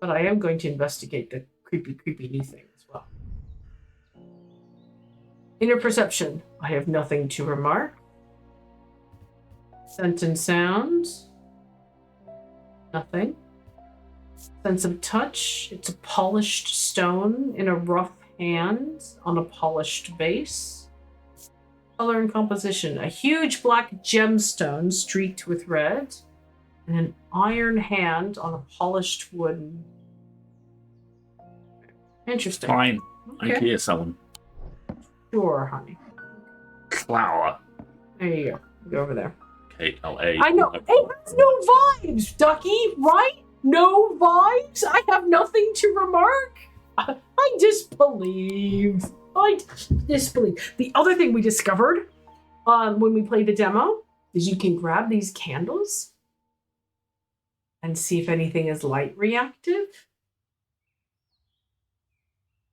But I am going to investigate the creepy new thing as well. Inner perception. I have nothing to remark. Scent and sound. Nothing. Sense of touch. It's a polished stone in a rough hand on a polished vase. Color and composition. A huge black gemstone streaked with red. And an iron hand on a polished wooden. Interesting. Fine. Okay. IKEA selling. Sure, honey. Flower. There you go. Go over there. KLA. I know. It has no vibes, Ducky, right? No vibes? I have nothing to remark? I disbelieve. I disbelieve. The other thing we discovered when we played the demo is you can grab these candles and see if anything is light reactive.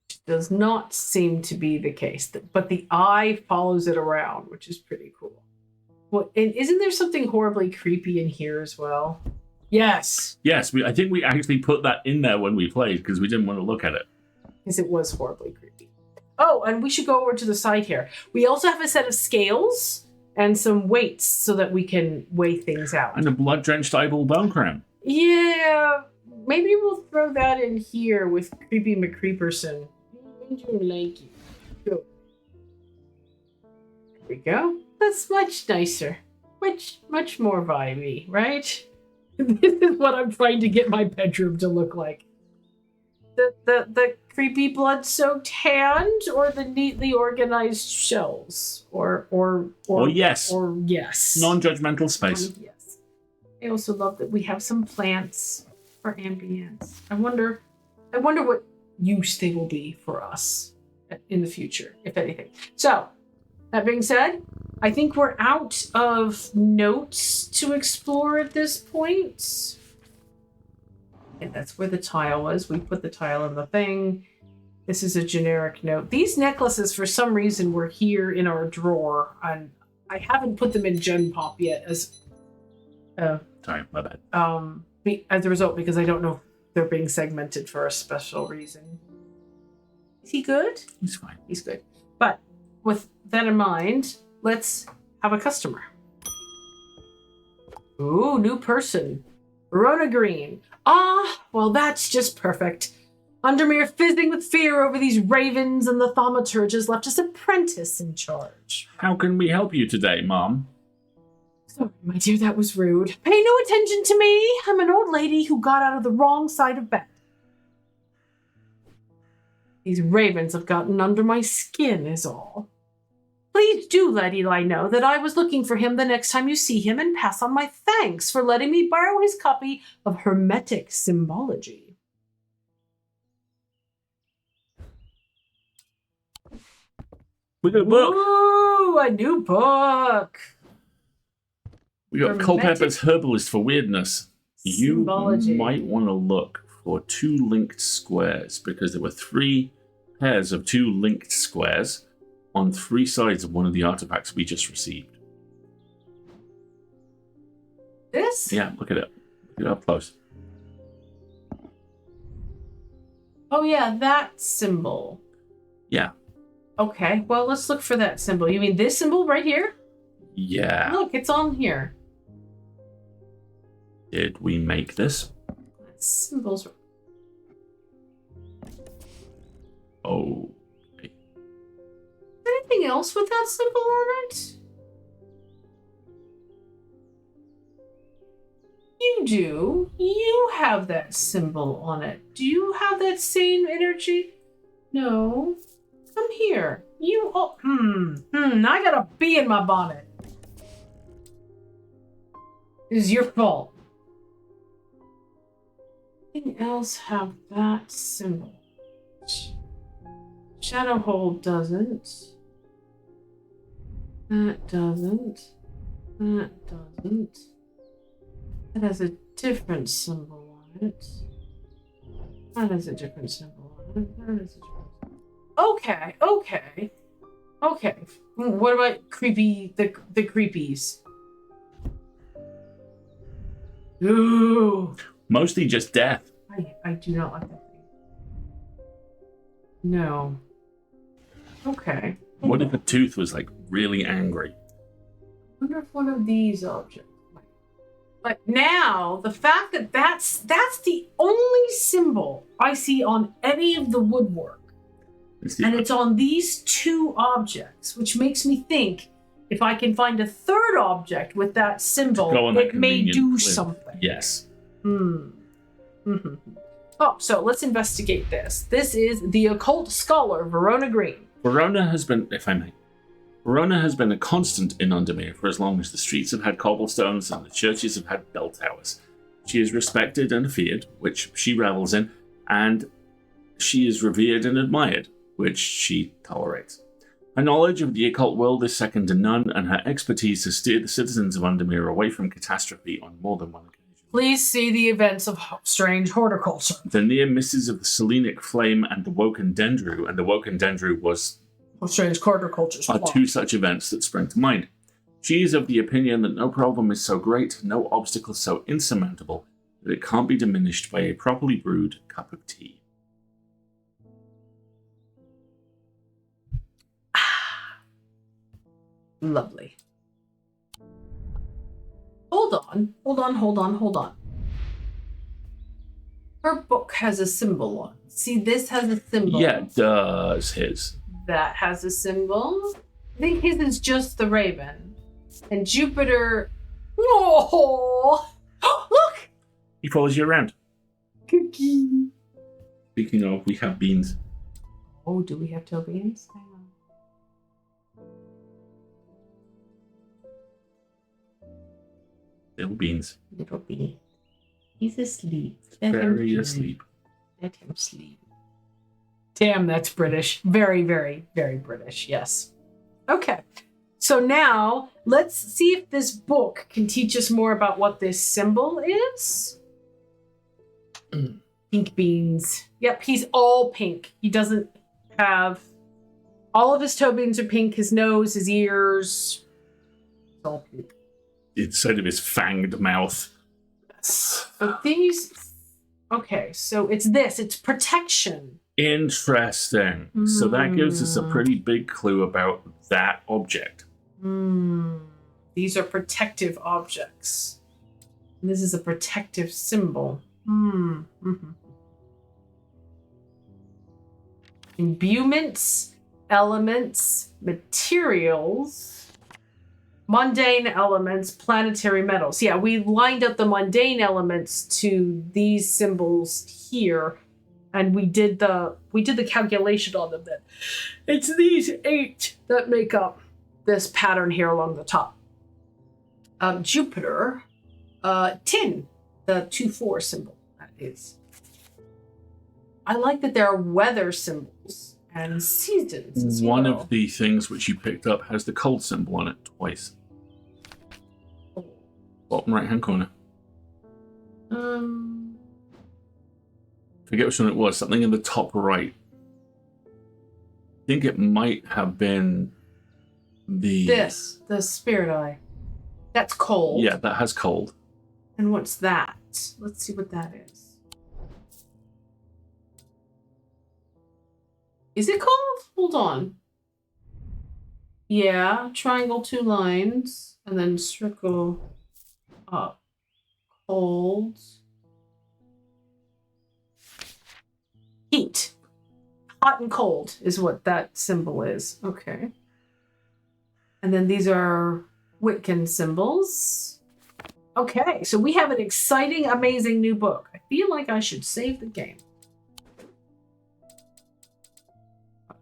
Which does not seem to be the case, but the eye follows it around, which is pretty cool. Well, and isn't there something horribly creepy in here as well? Yes. Yes, I think we actually put that in there when we played because we didn't want to look at it. Because it was horribly creepy. Oh, and we should go over to the side here. We also have a set of scales and some weights so that we can weigh things out. And a blood-drenched eyeball bone cram. Yeah, maybe we'll throw that in here with Creepy McCreeperson. I don't like you. Go. There we go. That's much nicer. Much more vibey, right? This is what I'm trying to get my bedroom to look like. The creepy blood-soaked hand or the neatly organized shells? Or yes. Or yes. Non-judgmental space. Yes. I also love that we have some plants for ambience. I wonder what use they will be for us in the future, if anything. So, that being said, I think we're out of notes to explore at this point. And that's where the tile was. We put the tile in the thing. This is a generic note. These necklaces, for some reason, were here in our drawer. And I haven't put them in Gen Pop yet as... Sorry, my bad. As a result, because I don't know if they're being segmented for a special reason. Is he good? He's fine. He's good. But with that in mind, let's have a customer. Ooh, new person. Verona Green. Ah, well, that's just perfect. Undermere fizzing with fear over these ravens, and the thaumaturge has left his apprentice in charge. How can we help you today, Mom? Sorry, my dear, that was rude. Pay no attention to me. I'm an old lady who got out of the wrong side of bed. These ravens have gotten under my skin, is all. Please do let Eli know that I was looking for him the next time you see him, and pass on my thanks for letting me borrow his copy of Hermetic Symbology. We got a book. Ooh, a new book. We got Culpepper's Herbalist for Weirdness. Symbology. You might want to look for 2 linked squares because there were 3 pairs of 2 linked squares on 3 sides of one of the artifacts we just received. This? Yeah, look at it. Look at it up close. Oh, yeah, that symbol. Yeah. Okay, well, let's look for that symbol. You mean this symbol right here? Yeah. Look, it's on here. Did we make this? That symbol's... Oh. Anything else with that symbol on it? You do. You have that symbol on it. Do you have that same energy? No. Come here. You. Oh, I got a bee in my bonnet. This is your fault. Anything else have that symbol? Shadowhold doesn't. That doesn't. That doesn't. That has a different symbol on it. That has a different symbol on it. That is a different symbol. Okay. What about the creepies? Ooh. Mostly just death. I do not like that thing. No. Okay. What if a tooth was like really angry? I wonder if one of these objects. But now, the fact that that's the only symbol I see on any of the woodwork. And it's on these 2 objects, which makes me think if I can find a 3rd object with that symbol, it may do something. Yes. Mm-hmm. Oh, so let's investigate this. This is the occult scholar, Verona Green. Verona has been, if I may, Verona has been a constant in Undermere for as long as the streets have had cobblestones and the churches have had bell towers. She is respected and feared, which she revels in, and she is revered and admired, which she tolerates. Her knowledge of the occult world is second to none, and her expertise has steered the citizens of Undermere away from catastrophe on more than one occasion. Please see the events of strange horticulture. The near misses of the Selenic Flame and the Woken Dendru, and the Woken Dendru was strange horticulture are 2 such events that spring to mind. She is of the opinion that no problem is so great, no obstacle so insurmountable, that it can't be diminished by a properly brewed cup of tea. Lovely. Hold on. Her book has a symbol on it. See, this has a symbol. Yeah, does his. That has a symbol. I think his is just the raven. And Jupiter... Oh! Look! He follows you around. Cookie. Speaking of, we have beans. Oh, do we have toe beans? Hang on. Little beans. Little bean. He's asleep. Very asleep. Let him sleep. Damn, that's British. Very, very, very British. Yes. Okay. So now let's see if this book can teach us more about what this symbol is. Pink beans. Yep, he's all pink. He doesn't have... All of his toe beans are pink. His nose, his ears. It's all pink. Inside of his fanged mouth. So these... Okay, so it's this. It's protection. Interesting. So that gives us a pretty big clue about that object. These are protective objects. And this is a protective symbol. Imbuements, elements, materials, mundane elements, planetary metals. Yeah, we lined up the mundane elements to these symbols here, and we did the calculation on them then. It's these 8 that make up this pattern here along the top. Jupiter, tin, the 2-4 symbol, that is. I like that there are weather symbols and seasons as One well. of the things which you picked up has the cold symbol on it twice. Bottom right-hand corner. Forget which one it was. Something in the top right. I think it might have been the spirit eye. That's cold. Yeah, that has cold. And what's that? Let's see what that is. Is it cold? Hold on. Yeah, triangle, 2 lines, and then circle up. Cold. Heat. Hot and cold is what that symbol is. Okay. And then these are Wiccan symbols. Okay, so we have an exciting, amazing new book. I feel like I should save the game.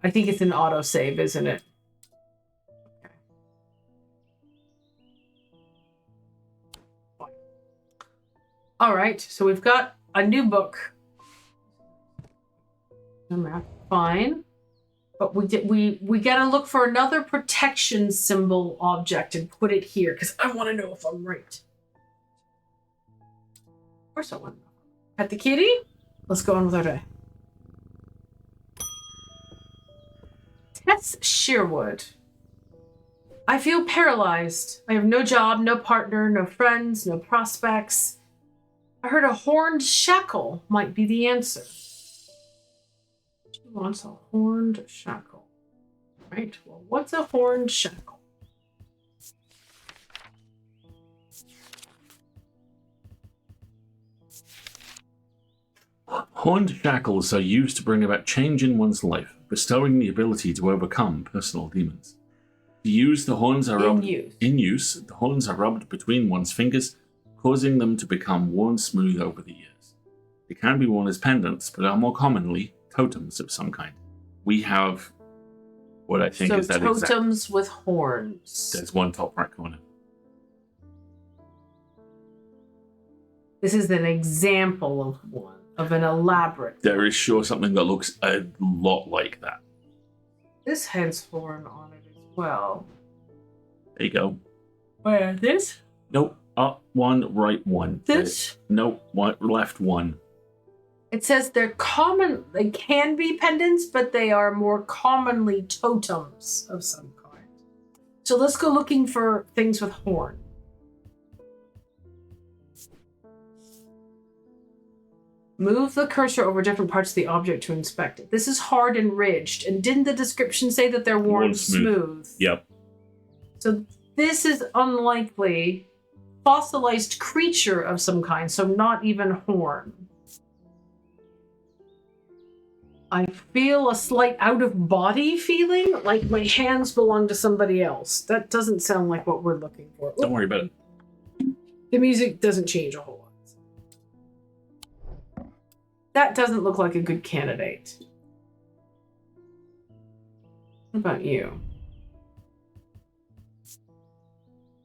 I think it's an autosave, isn't it? Okay. All right, so we've got a new book. Fine. But we gotta look for another protection symbol object and put it here, because I want to know if I'm right. Of course I want to know. Pet the kitty? Let's go on with our day. Tess Sherwood. I feel paralyzed. I have no job, no partner, no friends, no prospects. I heard a horned shackle might be the answer. She wants a horned shackle. Right, well, what's a horned shackle? Horned shackles are used to bring about change in one's life, bestowing the ability to overcome personal demons. To use, the horns are rubbed in use. The horns are rubbed between one's fingers, causing them to become worn smooth over the years. They can be worn as pendants, but are more commonly totems of some kind. We have what I think is that totems with horns. There's one top right corner. This is an example of one. Of an elaborate. There is sure something that looks a lot like that. This has horn on it as well. There you go. Where? This? Nope. Up one, right one. This? Nope. One, left one. It says they're common. They can be pendants, but they are more commonly totems of some kind. So let's go looking for things with horn. Move the cursor over different parts of the object to inspect it. This is hard and ridged. And didn't the description say that they're worn smooth? Yep. So this is unlikely fossilized creature of some kind, so not even horn. I feel a slight out-of-body feeling, like my hands belong to somebody else. That doesn't sound like what we're looking for. Don't worry about it. The music doesn't change a whole lot. That doesn't look like a good candidate. What about you?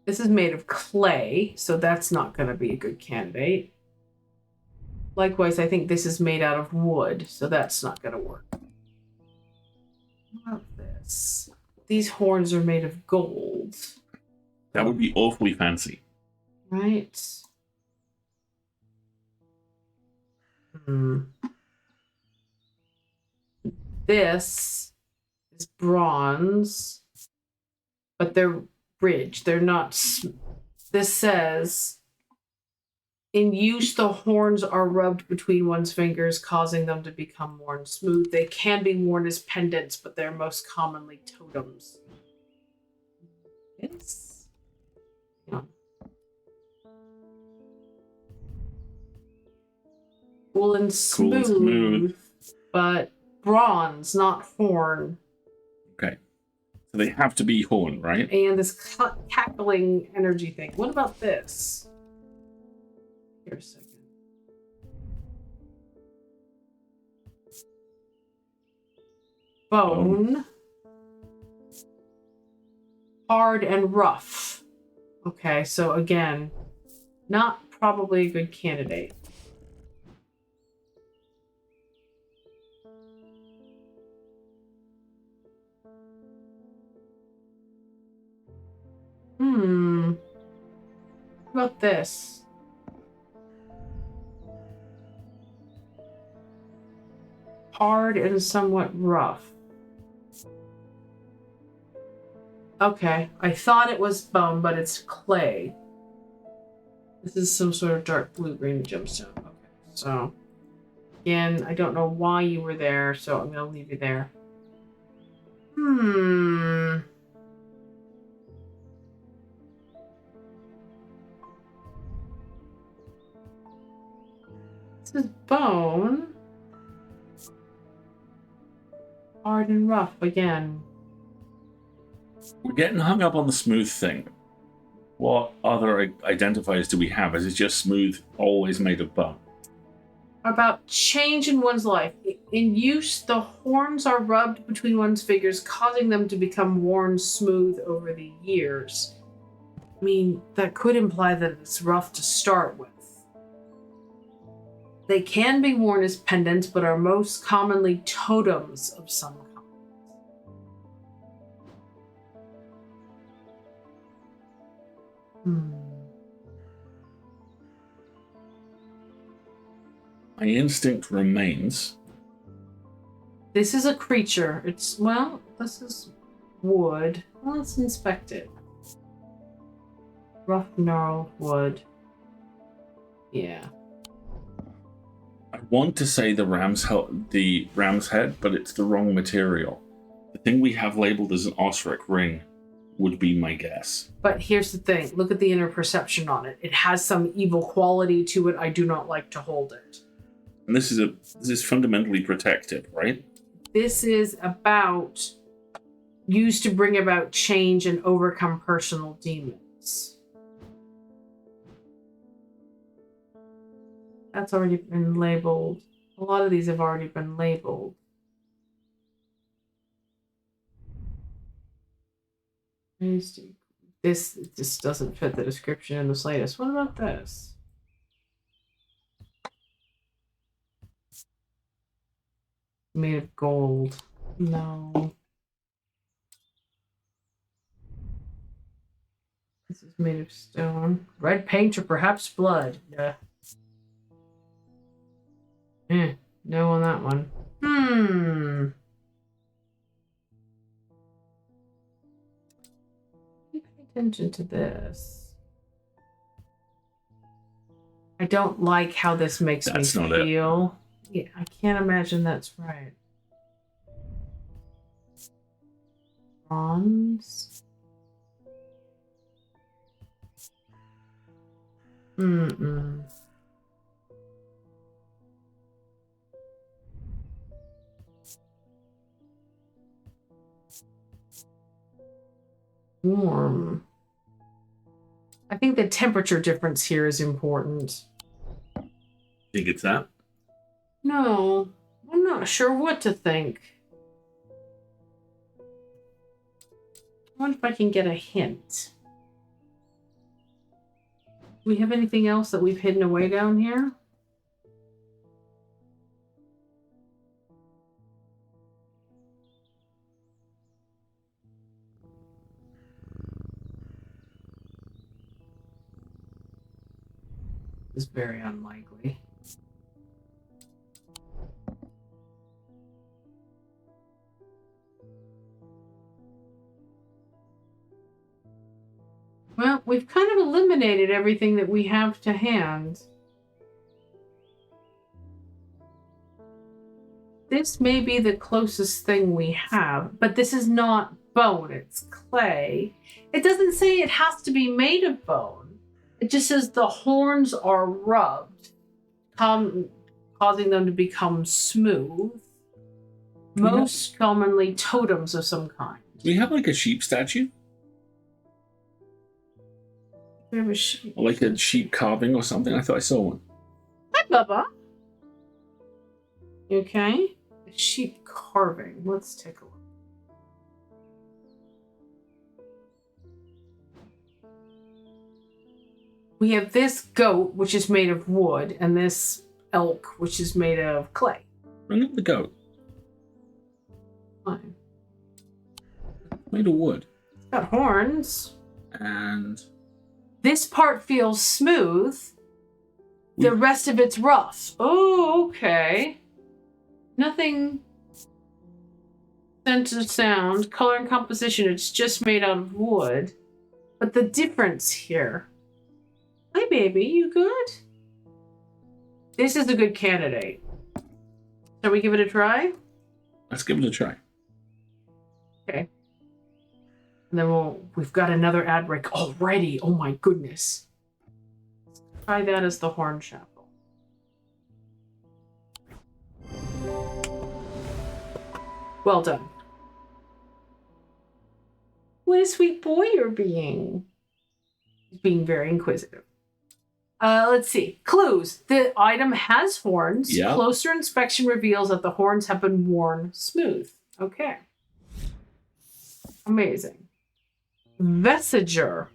This is made of clay, so that's not going to be a good candidate. Likewise, I think this is made out of wood, so that's not going to work. What about this? These horns are made of gold. That would be awfully fancy. Right? This is bronze, but they're bridged. They're not. This says, in use, the horns are rubbed between one's fingers, causing them to become worn smooth. They can be worn as pendants, but they're most commonly totems. Yes. Yeah. Cool and smooth, but bronze, not horn. Okay. So they have to be horn, right? And this cackling energy thing. What about this? Here a second. Bone. Hard and rough. Okay, so again, not probably a good candidate. What about this? Hard and somewhat rough. Okay, I thought it was bone, but it's clay. This is some sort of dark blue-green gemstone. Okay, so again, I don't know why you were there, so I'm gonna leave you there. This is bone. Hard and rough again. We're getting hung up on the smooth thing. What other identifiers do we have? Is it just smooth, always made of bone? About change in one's life. In use, the horns are rubbed between one's fingers, causing them to become worn smooth over the years. I mean, that could imply that it's rough to start with. They can be worn as pendants, but are most commonly totems of some kind. My instinct remains. This is a creature. It's, well, this is wood. Well, let's inspect it. Rough, gnarled wood. Yeah. I want to say the ram's head, but it's the wrong material. The thing we have labeled as an Osric ring would be my guess. But here's the thing. Look at the inner perception on it. It has some evil quality to it. I do not like to hold it. And this is fundamentally protective, right? This is about used to bring about change and overcome personal demons. That's already been labeled. A lot of these have already been labeled. This just doesn't fit the description in the slightest. What about this? Made of gold. No. This is made of stone. Red paint or perhaps blood. Yeah. No on that one. Pay attention to this. I don't like how this makes me feel. Yeah, I can't imagine that's right. Bronze. Warm. I think the temperature difference here is important. Think it's that? No, I'm not sure what to think. I wonder if I can get a hint. Do we have anything else that we've hidden away down here? It's very unlikely. Well, we've kind of eliminated everything that we have to hand. This may be the closest thing we have, but this is not bone, it's clay. It doesn't say it has to be made of bone. It just says the horns are rubbed, causing them to become smooth. Most commonly totems of some kind. Do we have like a sheep statue? We have a sheep. Or like a sheep carving or something? I thought I saw one. Hi, Bubba. Okay. A sheep carving. Let's take a look. We have this goat, which is made of wood, and this elk, which is made of clay. Bring up the goat. Fine. Made of wood. It's got horns. And This part feels smooth. The rest of it's rough. Oh, okay. Nothing. Sense of sound, color and composition. It's just made out of wood. But the difference here. Hi, baby. You good? This is a good candidate. Shall we give it a try? Let's give it a try. Okay. And then we've got another ad break already. Oh my goodness. Try that as the horn chapel. Well done. What a sweet boy you're being. He's being very inquisitive. Let's see. Clues. The item has horns. Yep. Closer inspection reveals that the horns have been worn smooth. Okay. Amazing. Vesiger.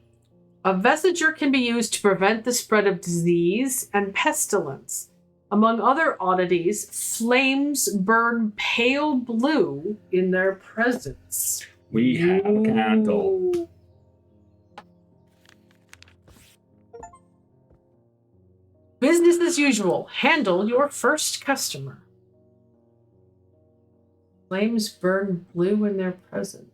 A vesiger can be used to prevent the spread of disease and pestilence. Among other oddities, flames burn pale blue in their presence. We have a candle. Business as usual. Handle your first customer. Flames burn blue in their presence.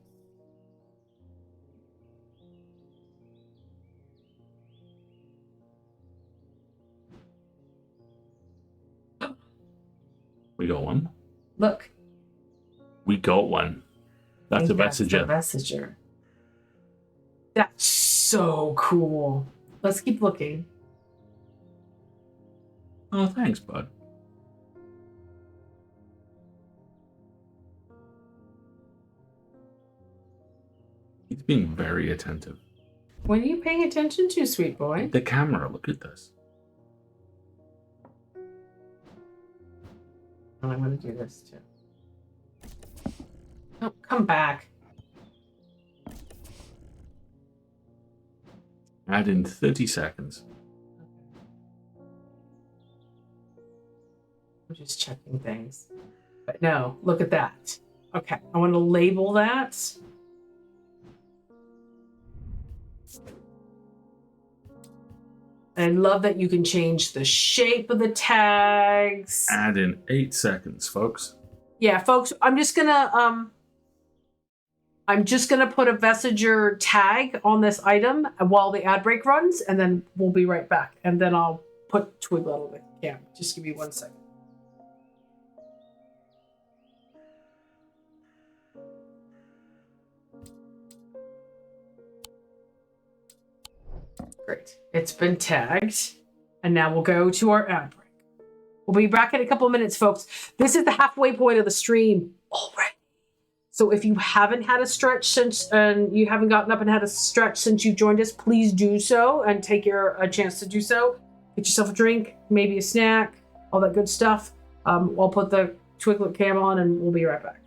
We got one. Look. We got one. That's a Vesiger. That's the Vesiger. That's so cool. Let's keep looking. Oh, thanks, bud. He's being very attentive. What are you paying attention to, sweet boy? The camera, look at this. Oh, I'm going to do this too. Oh, come back. Add in 30 seconds. I'm just checking things. But no, look at that. Okay, I want to label that. I love that you can change the shape of the tags. Add in 8 seconds, folks. Yeah, folks, I'm just gonna put a Vesiger tag on this item while the ad break runs, and then we'll be right back. And then I'll put Twiglet on the camera. Just give me 1 second. Great. It's been tagged. And now we'll go to our ad break. We'll be back in a couple of minutes, folks. This is the halfway point of the stream already. So if you haven't had a stretch since, and you haven't gotten up and had a stretch since you joined us, please do so and take a chance to do so. Get yourself a drink, maybe a snack, all that good stuff. I'll put the Twiglet cam on and we'll be right back.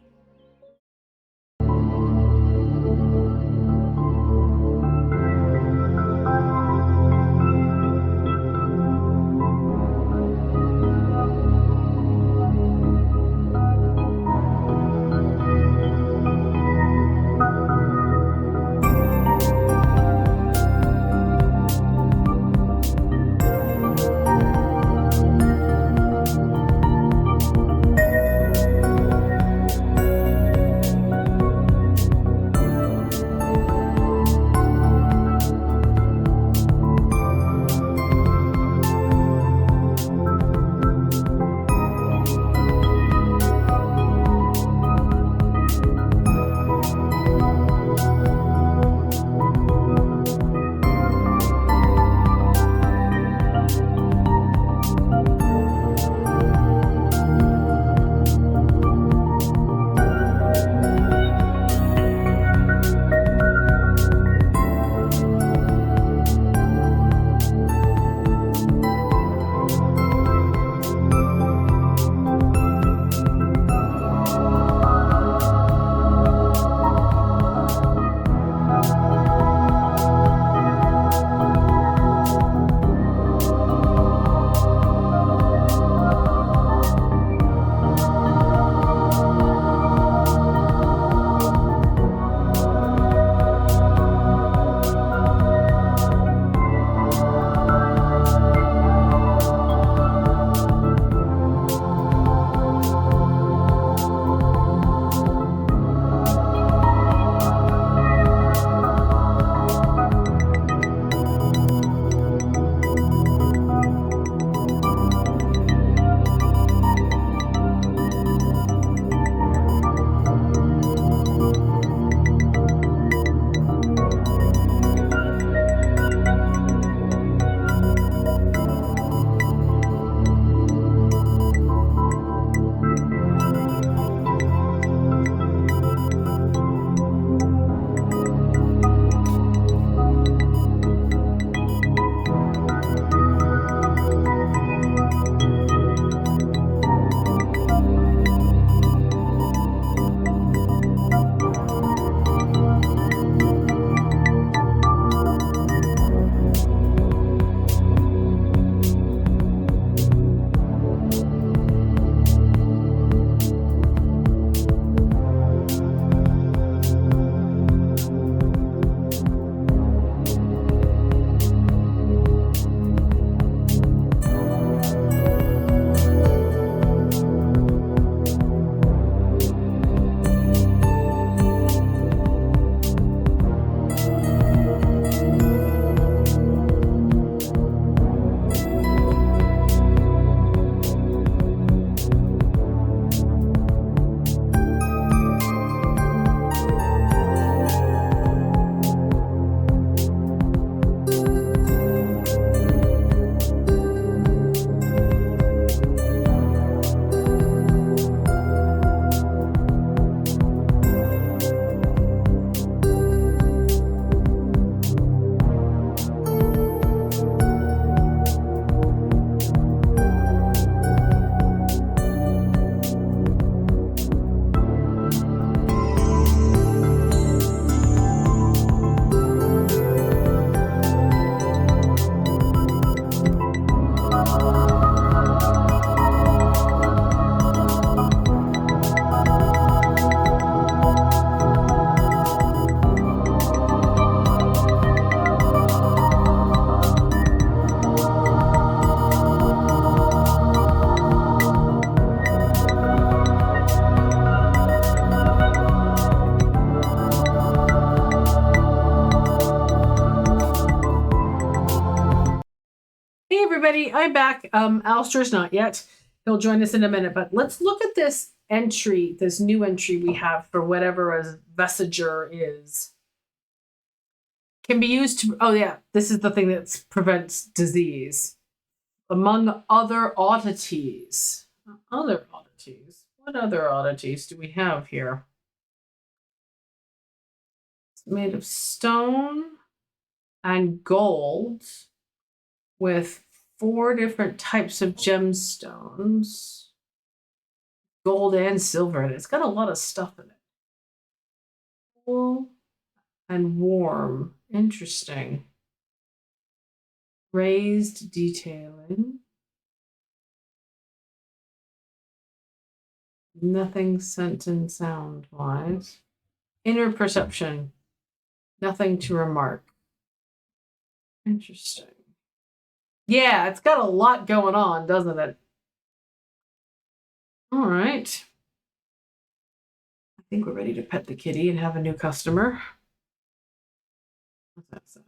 everybody. I'm back. Alistair's not yet. He'll join us in a minute, but let's look at this entry, this new entry we have for whatever a vesiger is. Can be used to, oh yeah, this is the thing that prevents disease. Among other oddities. Other oddities? What other oddities do we have here? It's made of stone and gold with 4 different types of gemstones. Gold and silver, and it's got a lot of stuff in it. Cool and warm. Interesting. Raised detailing. Nothing scent and sound wise. Inner perception. Nothing to remark. Interesting. Yeah, it's got a lot going on, doesn't it? All right. I think we're ready to pet the kitty and have a new customer. What's that sound?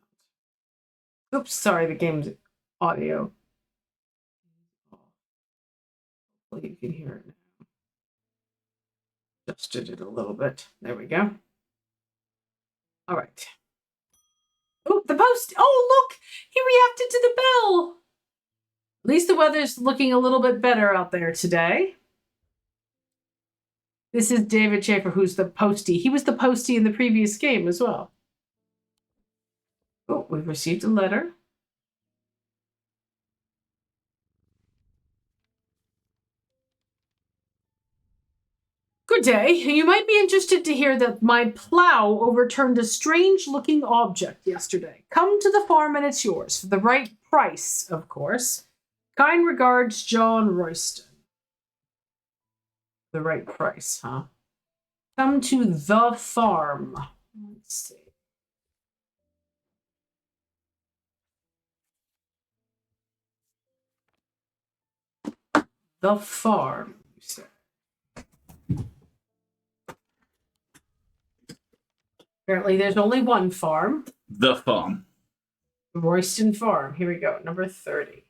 Oops, sorry, the game's audio. Hopefully you can hear it now. Adjusted it a little bit. There we go. All right. Oh, the post. Oh, look, he reacted to the bell. At least the weather's looking a little bit better out there today. This is David Schaefer, who's the postie. He was the postie in the previous game as well. Oh, we've received a letter. Good day. You might be interested to hear that my plow overturned a strange-looking object yesterday. Come to the farm and it's yours, for the right price, of course. Kind regards, John Royston. The right price, huh? Come to the farm. Let's see. The farm, you said. Apparently there's only one farm. The farm. Royston Farm. Here we go. Number 30.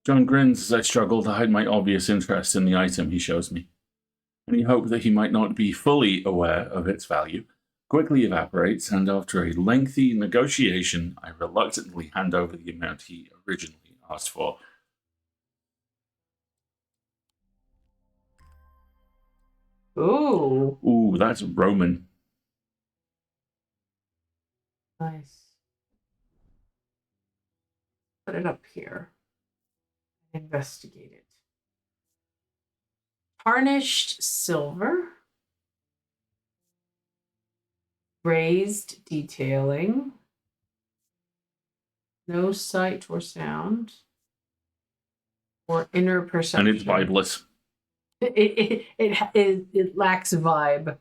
John grins as I struggle to hide my obvious interest in the item he shows me. Any hope that he might not be fully aware of its value quickly evaporates, and after a lengthy negotiation, I reluctantly hand over the amount he originally asked for. Ooh. Ooh, that's Roman. Nice. Put it up here. Investigate it. Tarnished silver. Raised detailing. No sight or sound. Or inner perception. And it's Bibelous. It lacks vibe.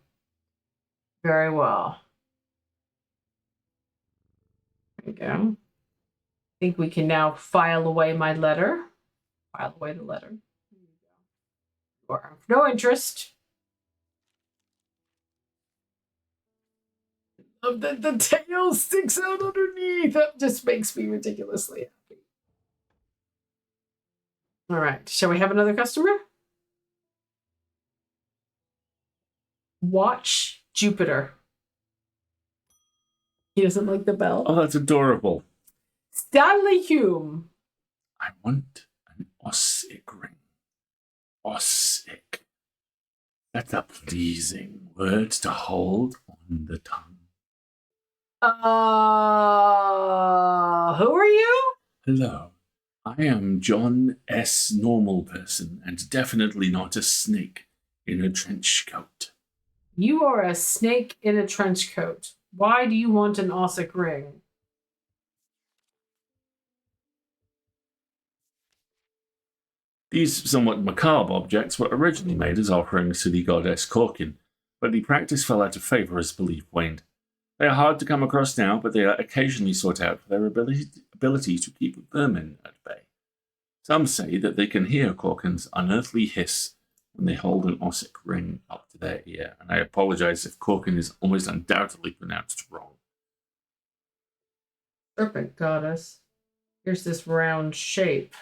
Very well. There we go. I think we can now file away my letter. File away the letter. There you go. Or of no interest. The tail sticks out underneath. That just makes me ridiculously happy. All right. Shall we have another customer? Watch Jupiter. He doesn't like the bell. Oh, that's adorable. Stanley Hume. I want an Ossic ring. Ossic. That's a pleasing word to hold on the tongue. Who are you? Hello. I am John S. Normal Person, and definitely not a snake in a trench coat. You are a snake in a trench coat. Why do you want an Ossic ring? These somewhat macabre objects were originally made as offerings to the goddess Corkin, but the practice fell out of favor as belief waned. They are hard to come across now, but they are occasionally sought out for their ability to keep vermin at bay. Some say that they can hear Corkin's unearthly hiss when they hold an Ossic ring up to their ear, and I apologize if Corkin is almost undoubtedly pronounced wrong. Serpent goddess. Here's this round shape.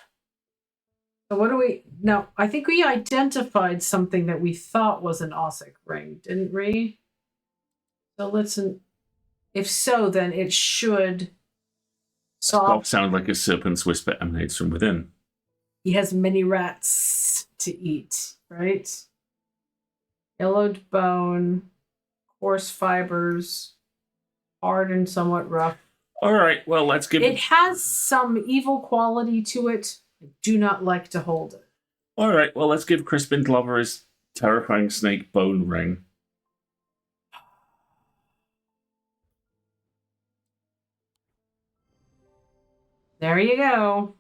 So what do we... Now, I think we identified something that we thought was an Ossic ring, didn't we? So listen. If so, then it should... Stop sound like a serpent's whisper emanates from within. He has many rats to eat, right? Yellowed bone, coarse fibers, hard and somewhat rough. All right, well, let's give it. Has some evil quality to it. I do not like to hold it. All right, well, let's give Crispin Glover his terrifying snake bone ring. There you go.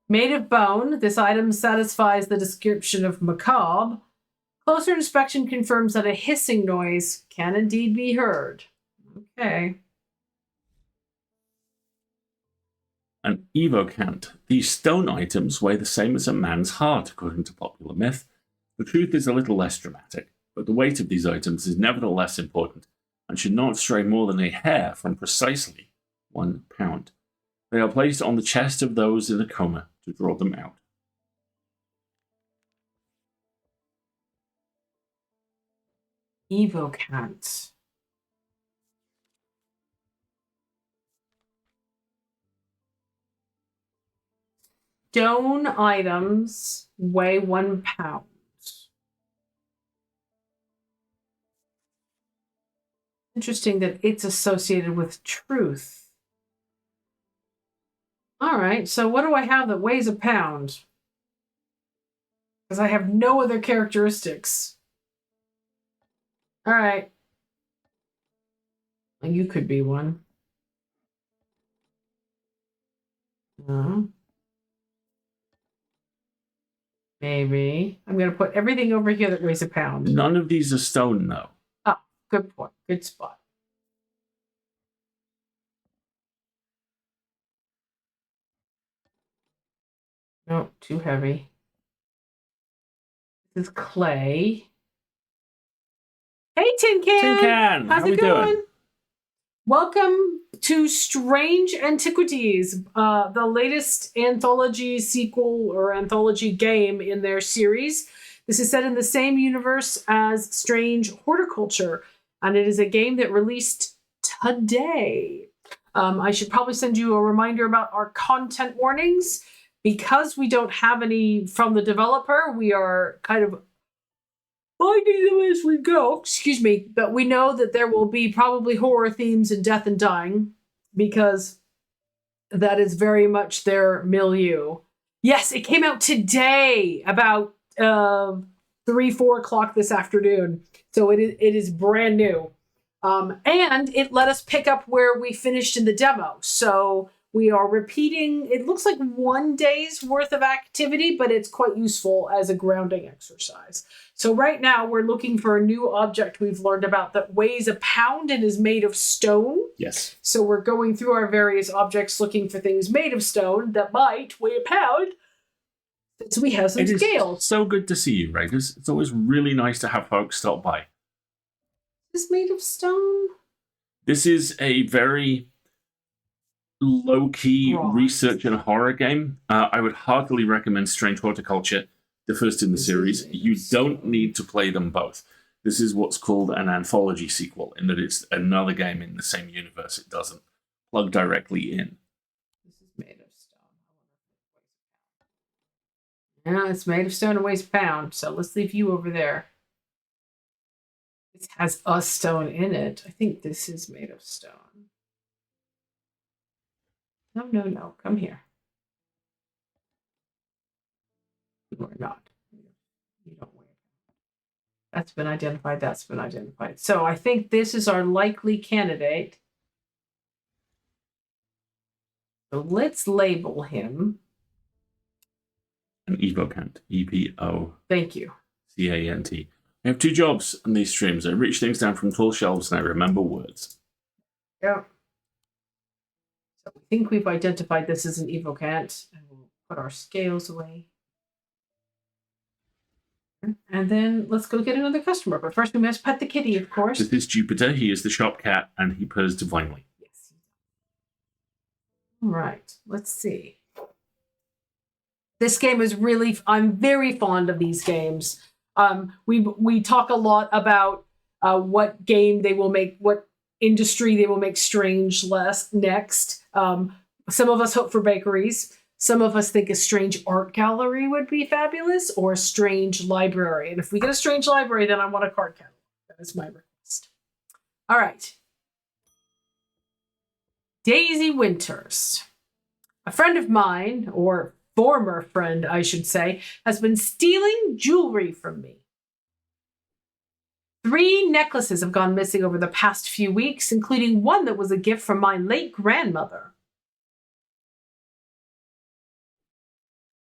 Made of bone, this item satisfies the description of macabre. Closer inspection confirms that a hissing noise can indeed be heard. Okay. An evocant. These stone items weigh the same as a man's heart, according to popular myth. The truth is a little less dramatic, but the weight of these items is nevertheless important and should not stray more than a hair from precisely 1 pound. They are placed on the chest of those in a coma to draw them out. Evocant. Stone items weigh 1 pound. Interesting that it's associated with truth. All right, so what do I have that weighs 1 pound? Because I have no other characteristics. All right. You could be one. Maybe. I'm going to put everything over here that weighs 1 pound. None of these are stone, though. Oh, good point. Good spot. No, too heavy. This is clay. Hey, Tin Can! Tin Can! How's How it we going? doing? Welcome to Strange Antiquities, the latest anthology sequel or anthology game in their series. This is set in the same universe as Strange Horticulture, and it is a game that released today. I should probably send you a reminder about our content warnings. Because we don't have any from the developer, we are kind of finding them as we go. Excuse me. But we know that there will be probably horror themes and death and dying because that is very much their milieu. Yes, it came out today about 3-4 o'clock this afternoon. So it is brand new. And it let us pick up where we finished in the demo. So we are repeating, it looks like 1 day's worth of activity, but it's quite useful as a grounding exercise. So right now we're looking for a new object we've learned about that weighs 1 pound and is made of stone. Yes. So we're going through our various objects looking for things made of stone that might weigh 1 pound. So we have some scales. It's so good to see you, Raiders. It's always really nice to have folks stop by. Is this made of stone? This is a very low-key research and horror game. I would heartily recommend Strange Horticulture, the first in the series. You don't need to play them both. This is what's called an anthology sequel, in that it's another game in the same universe. It doesn't plug directly in. This is made of stone. Yeah, it's made of stone and weighs 1 pound. So let's leave you over there. It has a stone in it. I think this is made of stone. No. Come here. You are not. You don't weigh. That's been identified. That's been identified. So I think this is our likely candidate. So let's label him. An evocant. E-P-O. Thank you. C-A-N-T. I have 2 jobs on these streams. I reach things down from tall shelves and I remember words. Yeah. So we think we've identified this as an evocant, and we'll put our scales away. And then let's go get another customer. But first we must pet the kitty, of course. This is Jupiter. He is the shop cat and he purrs divinely. Yes. All right, let's see. This game is really, I'm very fond of these games. We talk a lot about what game they will make, what industry they will make strange next. Some of us hope for bakeries. Some of us think a strange art gallery would be fabulous, or a strange library. And if we get a strange library, then I want a card catalog. That is my request. All right. Daisy Winters. A friend of mine, or former friend, I should say, has been stealing jewelry from me. 3 necklaces have gone missing over the past few weeks, including one that was a gift from my late grandmother.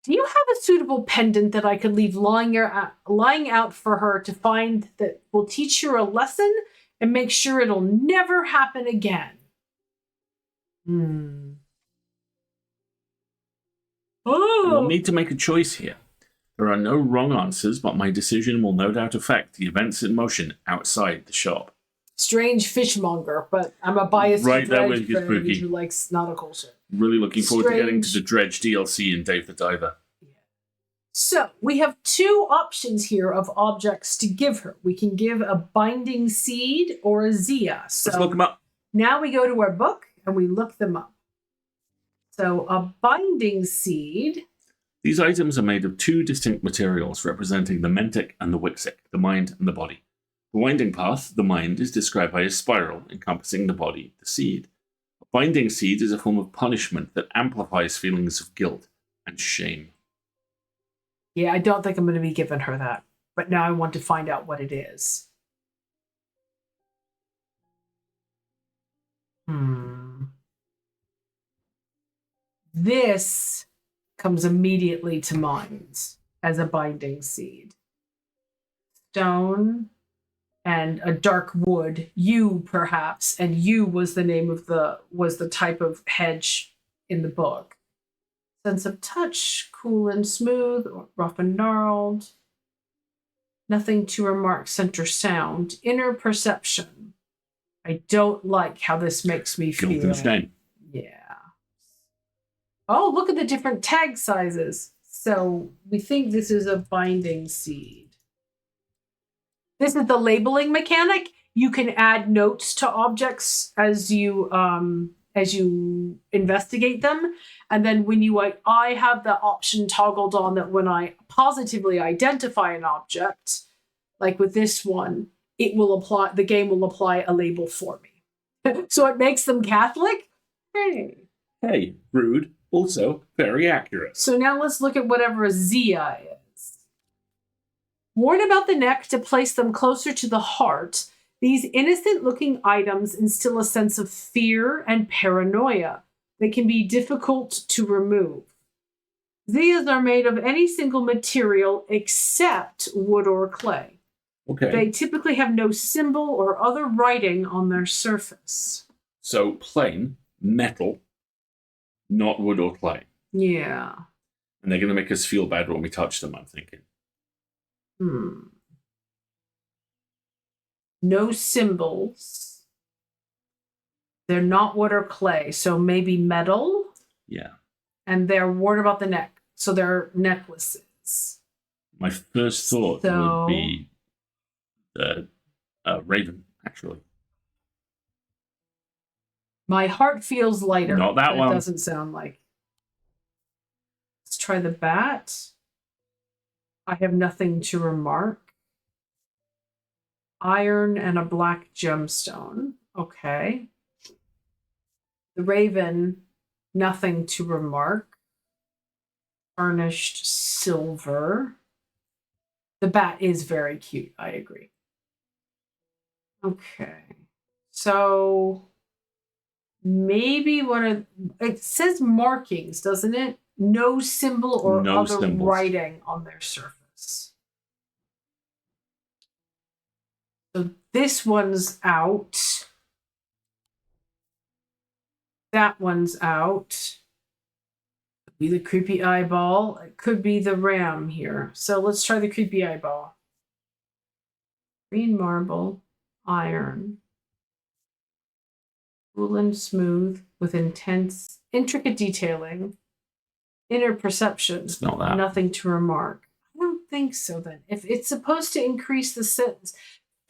Do you have a suitable pendant that I could leave lying out for her to find that will teach her a lesson and make sure it'll never happen again? Oh. We'll need to make a choice here. There are no wrong answers, but my decision will no doubt affect the events in motion outside the shop. Strange fishmonger, but I'm a biased Right there with you, friend Spooky. who likes nautical shit. Really looking forward to getting to Strange. the Dredge DLC and Dave the Diver. So we have 2 options here of objects to give her. We can give a binding seed or a Zia. So Let's look them up. now we go to our book and we look them up. So a binding seed. These items are made of 2 distinct materials representing the mentic and the wixic, the mind and the body. The winding path, the mind, is described by a spiral encompassing the body, the seed. A binding seed is a form of punishment that amplifies feelings of guilt and shame. Yeah, I don't think I'm going to be giving her that. But now I want to find out what it is. This comes immediately to mind as a binding seed. Stone and a dark wood. Yew, perhaps. And yew was the name of the type of hedge in the book. Sense of touch, cool and smooth, or rough and gnarled. Nothing to remark, center sound. Inner perception. I don't like how this makes me feel. Guilt and shame. Yeah. Oh, look at the different tag sizes. So we think this is a binding seed. This is the labeling mechanic. You can add notes to objects as you investigate them. And then when I have the option toggled on that when I positively identify an object, like with this one, the game will apply a label for me. So it makes them Catholic. Hey, rude. Also, very accurate. So now let's look at whatever a Zia is. Worn about the neck to place them closer to the heart, these innocent-looking items instill a sense of fear and paranoia that can be difficult to remove. Zias are made of any single material except wood or clay. Okay. They typically have no symbol or other writing on their surface. So, plain, metal, not wood or clay. Yeah. And they're going to make us feel bad when we touch them, I'm thinking. No symbols. They're not wood or clay, so maybe metal. Yeah. And they're worn about the neck, so they're necklaces. My first thought would be the raven, actually. My heart feels lighter. Not that one. It doesn't sound like. Let's try the bat. I have nothing to remark. Iron and a black gemstone. Okay. The raven, nothing to remark. Burnished silver. The bat is very cute. I agree. Okay. So maybe it says markings, doesn't it? No symbol or No other symbols. writing on their surface. So this one's out. That one's out. Could be the creepy eyeball. It could be the ram here. So let's try the creepy eyeball. Green marble, iron, Cool and smooth with intense, intricate detailing. Inner perception. It's not that. Nothing to remark. I don't think so then. If it's supposed to increase the sense,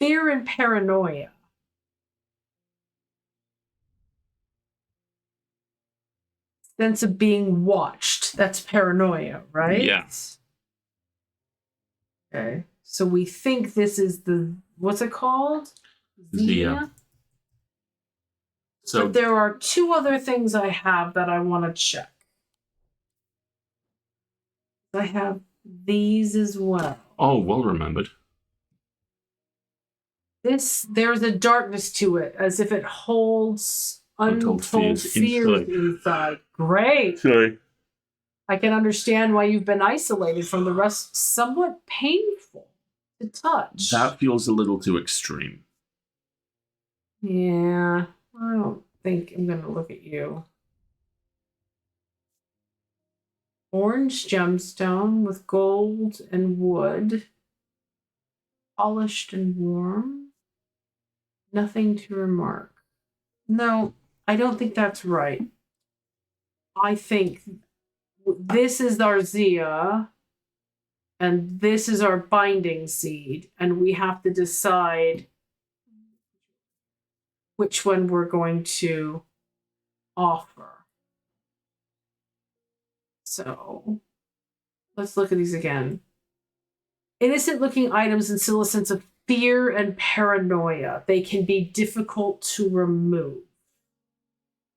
fear and paranoia. Sense of being watched. That's paranoia, right? Yes. Okay. So we think this is the, what's it called? Zia. So but there are two other things I have that I want to check. I have these as well. oh, well remembered. There's a darkness to it, as if it holds untold fears inside. Great. Sorry. I can understand why you've been isolated from the rest. Somewhat painful to touch. That feels a little too extreme. Yeah, I don't think I'm going to look at you. Orange gemstone with gold and wood. Polished and warm. Nothing to remark. No, I don't think that's right. I think this is our Zia, and this is our binding seed, and we have to decide which one we're going to offer. So let's look at these again. Innocent looking items instill a sense of fear and paranoia. They can be difficult to remove.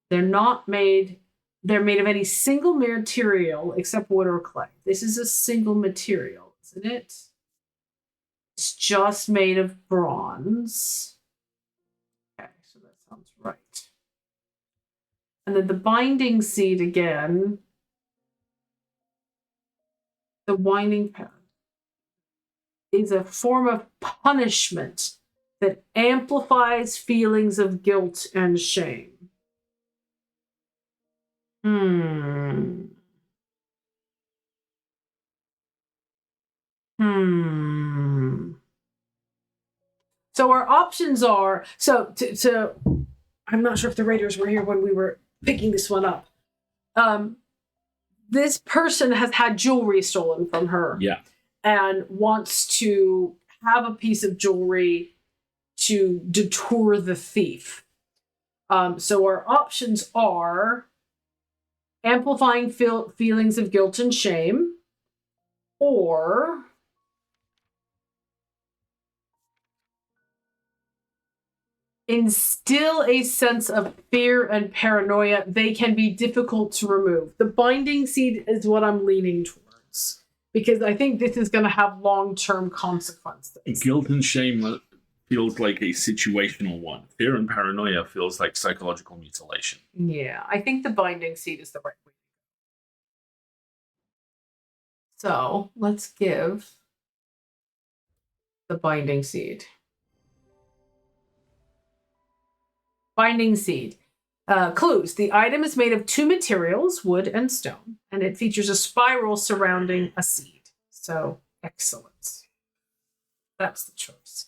They're made of any single material except wood or clay. This is a single material, isn't it? It's just made of bronze. Okay, so that sounds right. And then the binding seed again. The winding pattern is a form of punishment that amplifies feelings of guilt and shame. So our options are, I'm not sure if the Raiders were here when we were picking this one up. This person has had jewelry stolen from her. Yeah. And wants to have a piece of jewelry to deter the thief. So our options are amplifying feelings of guilt and shame, or instill a sense of fear and paranoia. They can be difficult to remove. The binding seed is what I'm leaning towards, because I think this is going to have long-term consequences. Guilt and shame feels like a situational one. Fear and paranoia feels like psychological mutilation. Yeah, I think the binding seed is the right way. So let's give the binding seed. Binding seed. Clues. The item is made of two materials, wood and stone, and it features a spiral surrounding a seed. So, excellent. That's the choice.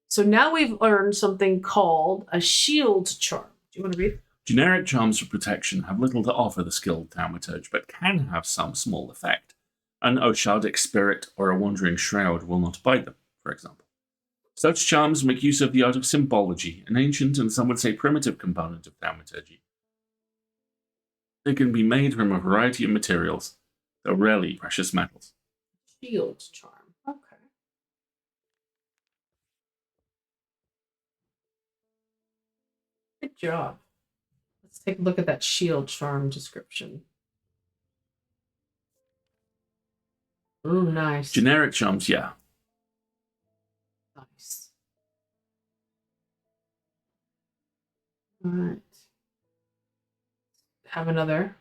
So now we've learned something called a shield charm. Do you want to read it? Generic charms for protection have little to offer the skilled thaumaturge, but can have some small effect. An Oshadic spirit or a wandering shroud will not bite them, for example. Such charms make use of the art of symbology, an ancient and some would say primitive component of thaumaturgy. They can be made from a variety of materials, though rarely precious metals. Shield charm. Okay. Good job. Let's take a look at that shield charm description. Ooh, nice. Generic charms, yeah. Nice. All right. Have another.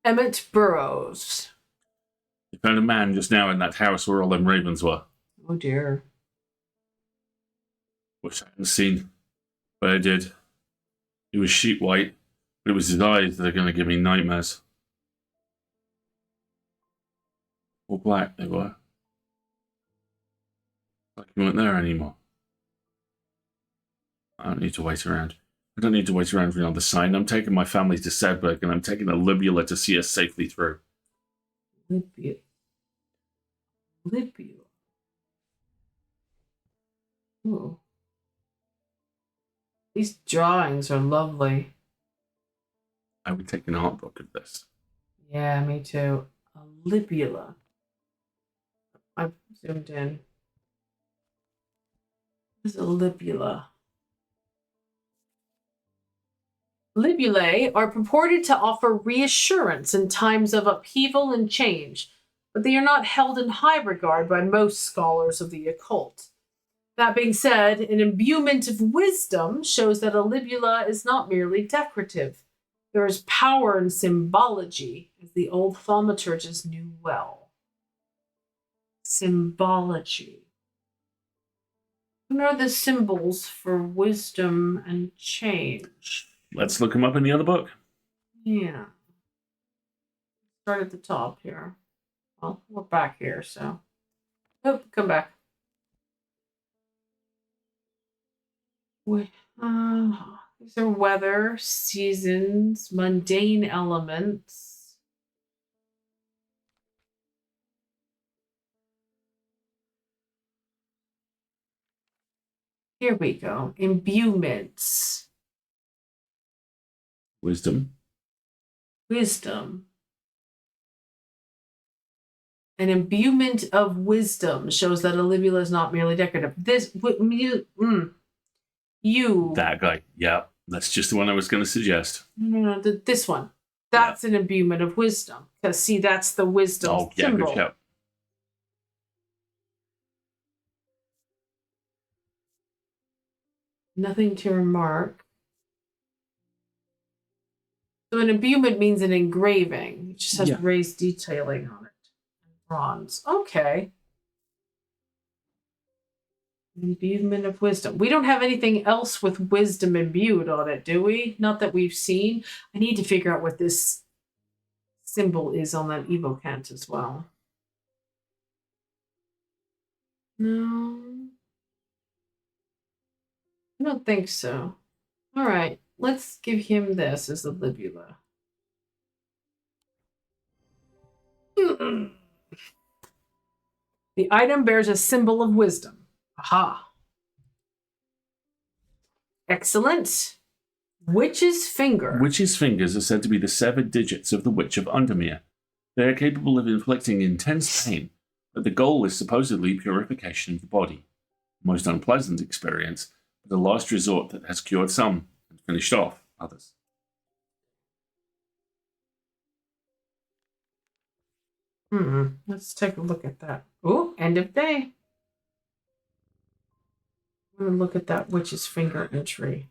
Emmett Burrows. They found a man just now in that house where all them ravens were. Oh dear. Wish I hadn't seen, but I did. He was sheet white, but it was his eyes that are going to give me nightmares. All black they were. Like he weren't there anymore. I don't need to wait around. I don't need to wait around for another sign. I'm taking my family to Sedberg, and I'm taking a Libula to see us safely through. Libula. Libula. Ooh. These drawings are lovely. I would take an art book of this. Yeah, me too. A libula. I've zoomed in. What is a libula? Libulae are purported to offer reassurance in times of upheaval and change, but they are not held in high regard by most scholars of the occult. That being said, an imbuement of wisdom shows that a libula is not merely decorative. There is power in symbology, as the old thaumaturges knew well. Symbology. What are the symbols for wisdom and change? Let's look them up in the other book. Yeah. Start at the top here. Well, we're back here, so. Oh, come back. These are weather, seasons, mundane elements. Here we go. Imbuements. Wisdom. Wisdom. An imbuement of wisdom shows that a libula is not merely decorative. That guy. Yeah, that's just the one I was going to suggest. No, this one. That's an imbuement of wisdom. Because, see, that's the wisdom symbol. Good shout. Nothing to remark. So an imbuement means an engraving. It just has raised detailing on it. Bronze. Okay. Imbuement of wisdom. We don't have anything else with wisdom imbued on it, do we? Not that we've seen. I need to figure out what this symbol is on that evocant as well. No. I don't think so. All right. Let's give him this as the libula. The item bears a symbol of wisdom. Aha. Excellent. Witch's finger. Witch's fingers are said to be the severed digits of the Witch of Undermere. They are capable of inflicting intense pain, but the goal is supposedly purification of the body. A most unpleasant experience, but a last resort that has cured some and finished off others. Let's take a look at that. Oh, end of day. I'm going to look at that witch's finger entry.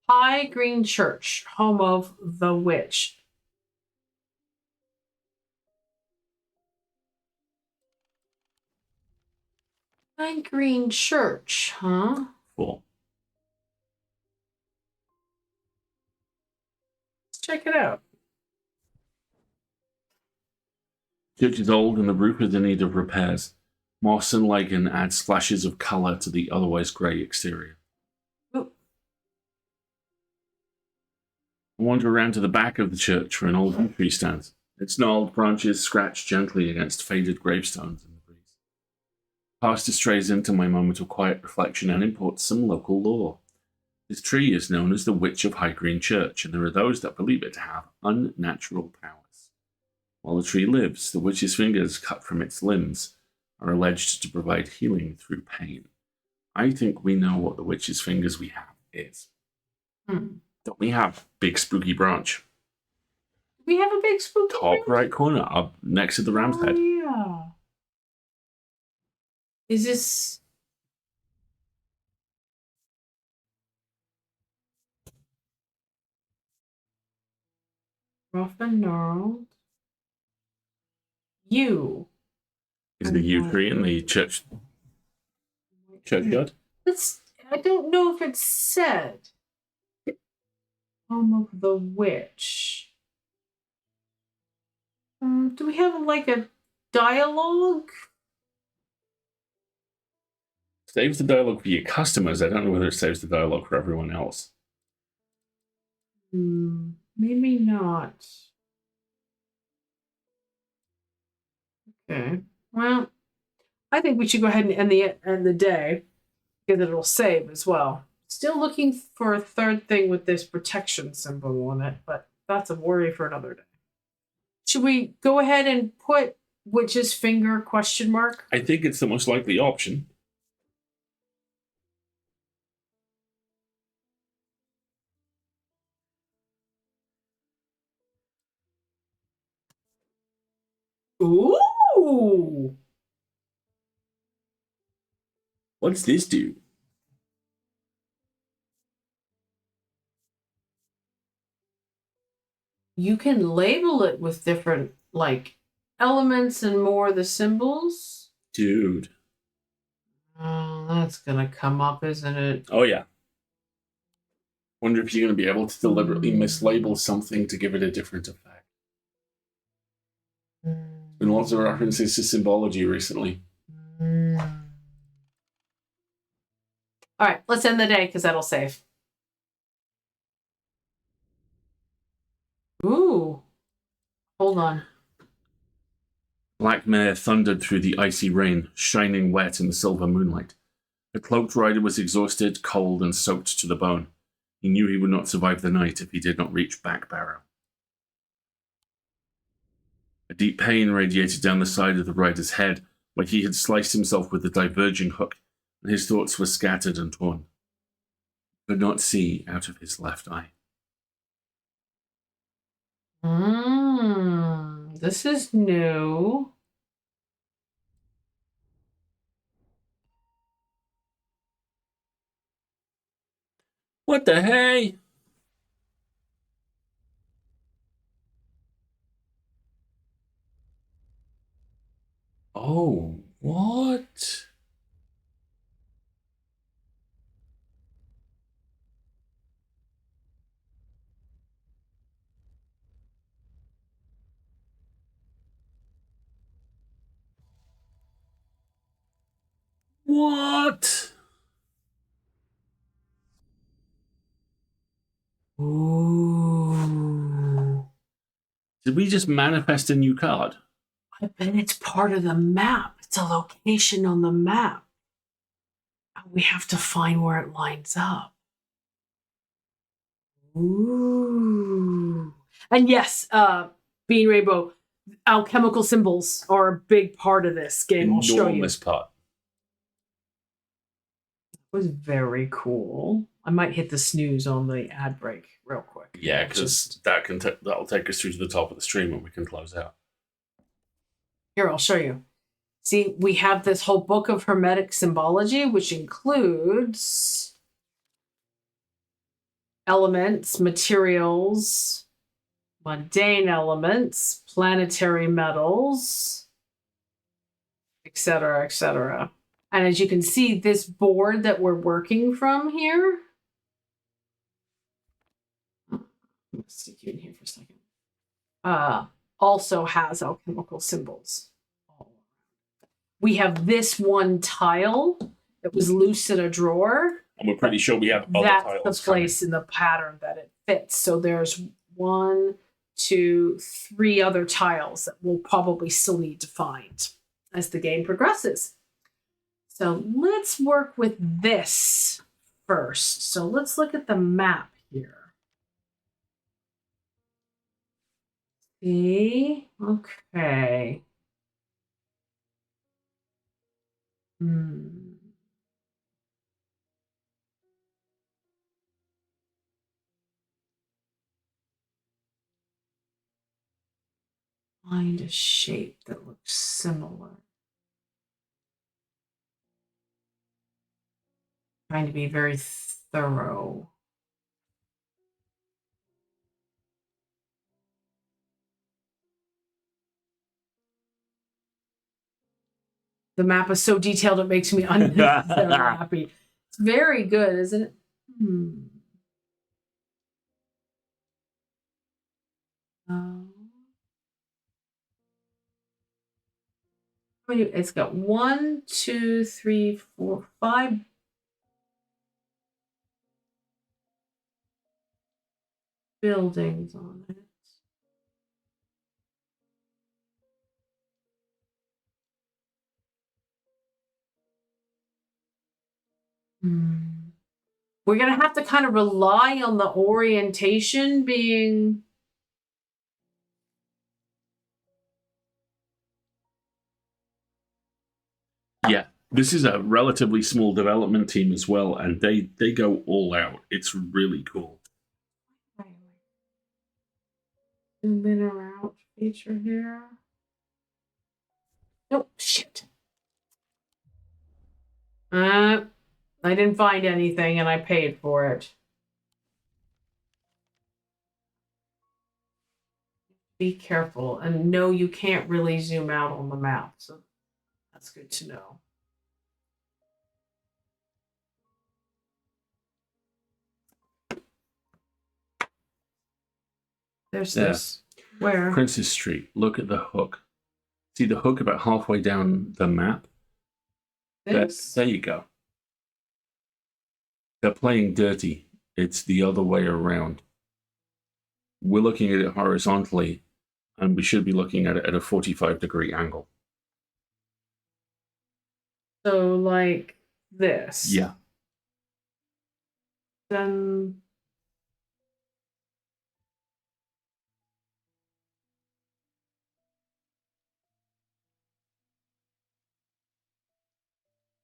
High Green Church, home of the witch. High Green Church, huh? Cool. Let's check it out. Church is old and the roof is in need of repairs. Moss and lichen add splashes of colour to the otherwise grey exterior. Ooh. I wander around to the back of the church where an old yew tree stands. Its gnarled branches scratch gently against faded gravestones in the breeze. Pastor strays into my moment of quiet reflection and imports some local lore. This tree is known as the Witch of High Green Church, and there are those that believe it to have unnatural powers. While the tree lives, the witch's fingers cut from its limbs are alleged to provide healing through pain. I think we know what the witch's fingers we have is. Don't we have big spooky branch? We have a big spooky Top right corner, up next to the ram's head. Yeah. Is this... rough and gnarled? Yew. Is the yew tree in the churchyard? I don't know if it's said. Home of the witch. Do we have like a dialogue? Saves the dialogue for your customers. I don't know whether it saves the dialogue for everyone else. Maybe not. Okay. Well, I think we should go ahead and end the day because it'll save as well. Still looking for a third thing with this protection symbol on it, but that's a worry for another day. Should we go ahead and put Witch's Finger question mark? I think it's the most likely option. Ooh! What's this do? You can label it with different, like, elements and more the symbols. Dude. Oh, that's gonna come up, isn't it? Oh, yeah. Wonder if you're going to be able to deliberately mislabel something to give it a different effect. Been lots of references to symbology recently. All right, let's end the day because that'll save. Ooh. Hold on. Black mare thundered through the icy rain, shining wet in the silver moonlight. The cloaked rider was exhausted, cold, and soaked to the bone. He knew he would not survive the night if he did not reach Back Barrow. A deep pain radiated down the side of the rider's head, where he had sliced himself with a diverging hook, and his thoughts were scattered and torn. He could not see out of his left eye. This is new. What the hey? Oh, what? What? Ooh. Did we just manifest a new card? I bet it's part of the map. It's a location on the map. We have to find where it lines up. Ooh. And yes, Bean Rainbow, alchemical symbols are a big part of this game. I'll show you. Enormous part. It was very cool. I might hit the snooze on the ad break real quick. Yeah, because that'll take us through to the top of the stream and we can close out. Here, I'll show you. See, we have this whole book of hermetic symbology, which includes elements, materials, mundane elements, planetary metals, etc., etc. And as you can see, this board that we're working from here, let's stick you in here for a second, also has alchemical symbols. We have this one tile that was loose in a drawer. And we're pretty sure we have other tiles. That's the place in the pattern that it fits. So there's 1, 2, 3 other tiles that we'll probably still need to find as the game progresses. So let's work with this first. So let's look at the map here. See? Okay. Find a shape that looks similar. Trying to be very thorough. The map is so detailed it makes me unnecessarily happy. It's very good, isn't it? It's got 1, 2, 3, 4, 5 buildings on it. We're going to have to kind of rely on the orientation being... Yeah, this is a relatively small development team as well, and they go all out. It's really cool. Zoom in or out feature here. Nope, shit. I didn't find anything and I paid for it. Be careful, and no, you can't really zoom out on the map, so that's good to know. There's this. Where? Princess Street. Look at the hook. See the hook about halfway down the map? There you go. They're playing dirty. It's the other way around. We're looking at it horizontally, and we should be looking at it at a 45-degree angle. So, like this. Yeah. Then...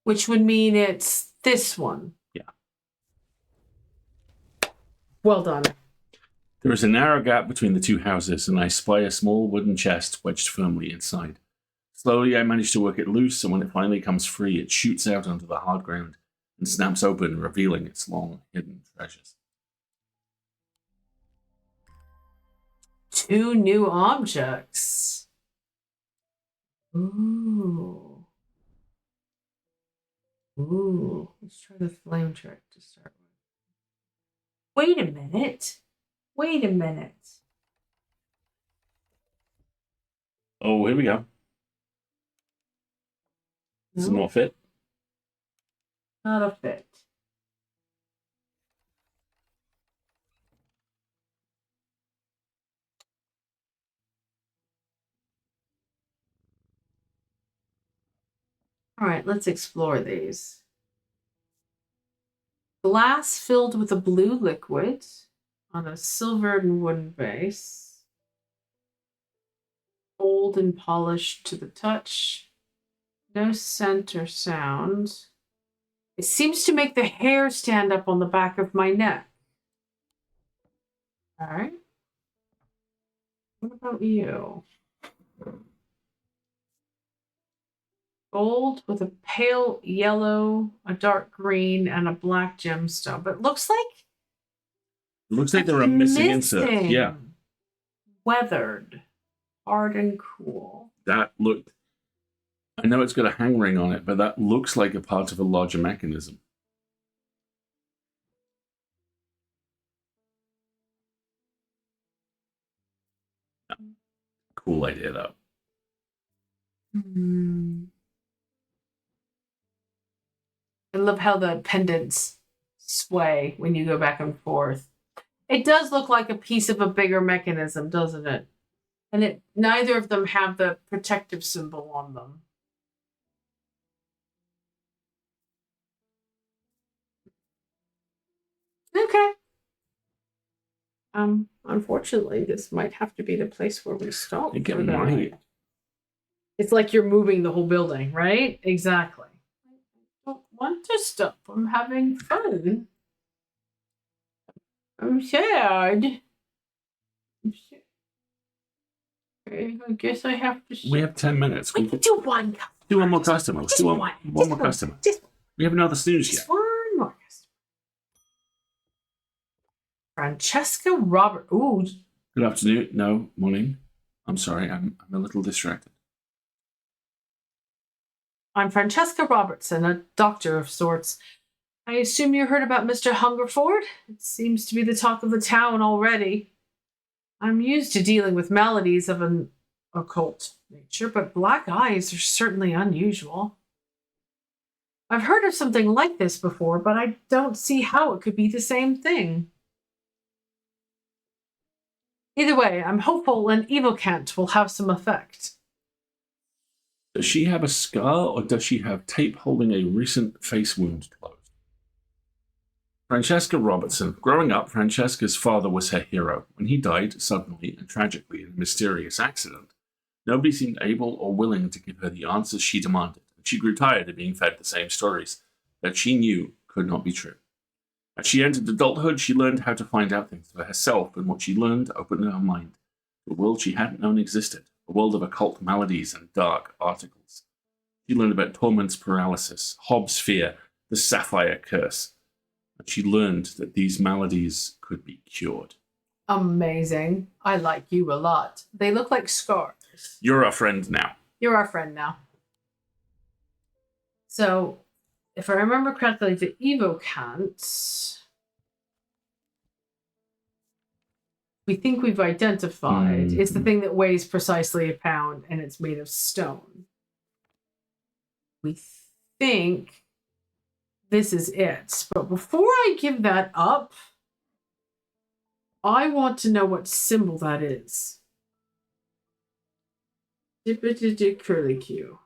Which would mean it's this one. Yeah. Well done. There is a narrow gap between the two houses, and I spy a small wooden chest wedged firmly inside. Slowly, I manage to work it loose, and when it finally comes free, it shoots out onto the hard ground and snaps open, revealing its long hidden treasures. 2 new objects. Ooh. Ooh. Let's try the flame trick to start with. Wait a minute. Wait a minute. Oh, here we go. Does it not fit? Not a fit. All right, let's explore these. Glass filled with a blue liquid on a silvered and wooden base. Gold and polished to the touch. No scent or sound. It seems to make the hair stand up on the back of my neck. All right. What about you? Gold with a pale yellow, a dark green, and a black gemstone. But it looks like there are missing inserts. Yeah. Weathered. Hard and cool. That looked... I know it's got a hang ring on it, but that looks like a part of a larger mechanism. Cool idea, though. I love how the pendants sway when you go back and forth. It does look like a piece of a bigger mechanism, doesn't it? And neither of them have the protective symbol on them. Okay. Unfortunately, this might have to be the place where we stop. I think it might. It's like you're moving the whole building, right? Exactly. I don't want to stop. I'm having fun. I'm sad. I guess I have to... We have 10 minutes. We can do one customer. Do one more customer. Let's do one more customer. We have another snooze yet. One more customer. Francesca Robert. Ooh. Good afternoon. No, morning. I'm sorry. I'm a little distracted. I'm Francesca Robertson, a doctor of sorts. I assume you heard about Mr. Hungerford? It seems to be the talk of the town already. I'm used to dealing with maladies of occult nature, but black eyes are certainly unusual. I've heard of something like this before, but I don't see how it could be the same thing. Either way, I'm hopeful an evocant will have some effect. Does she have a scar, or does she have tape holding a recent face wound closed? Francesca Robertson. Growing up, Francesca's father was her hero. When he died suddenly and tragically in a mysterious accident, nobody seemed able or willing to give her the answers she demanded, and she grew tired of being fed the same stories that she knew could not be true. As she entered adulthood, she learned how to find out things for herself, and what she learned opened her mind to a world she hadn't known existed, a world of occult maladies and dark articles. She learned about Torment's paralysis, Hobbes' fear, the sapphire curse, and she learned that these maladies could be cured. Amazing. I like you a lot. They look like scars. You're our friend now. You're our friend now. So, if I remember correctly, the evocant we think we've identified is the thing that weighs precisely a pound and it's made of stone. We think this is it. But before I give that up, I want to know what symbol that is. Curly Q.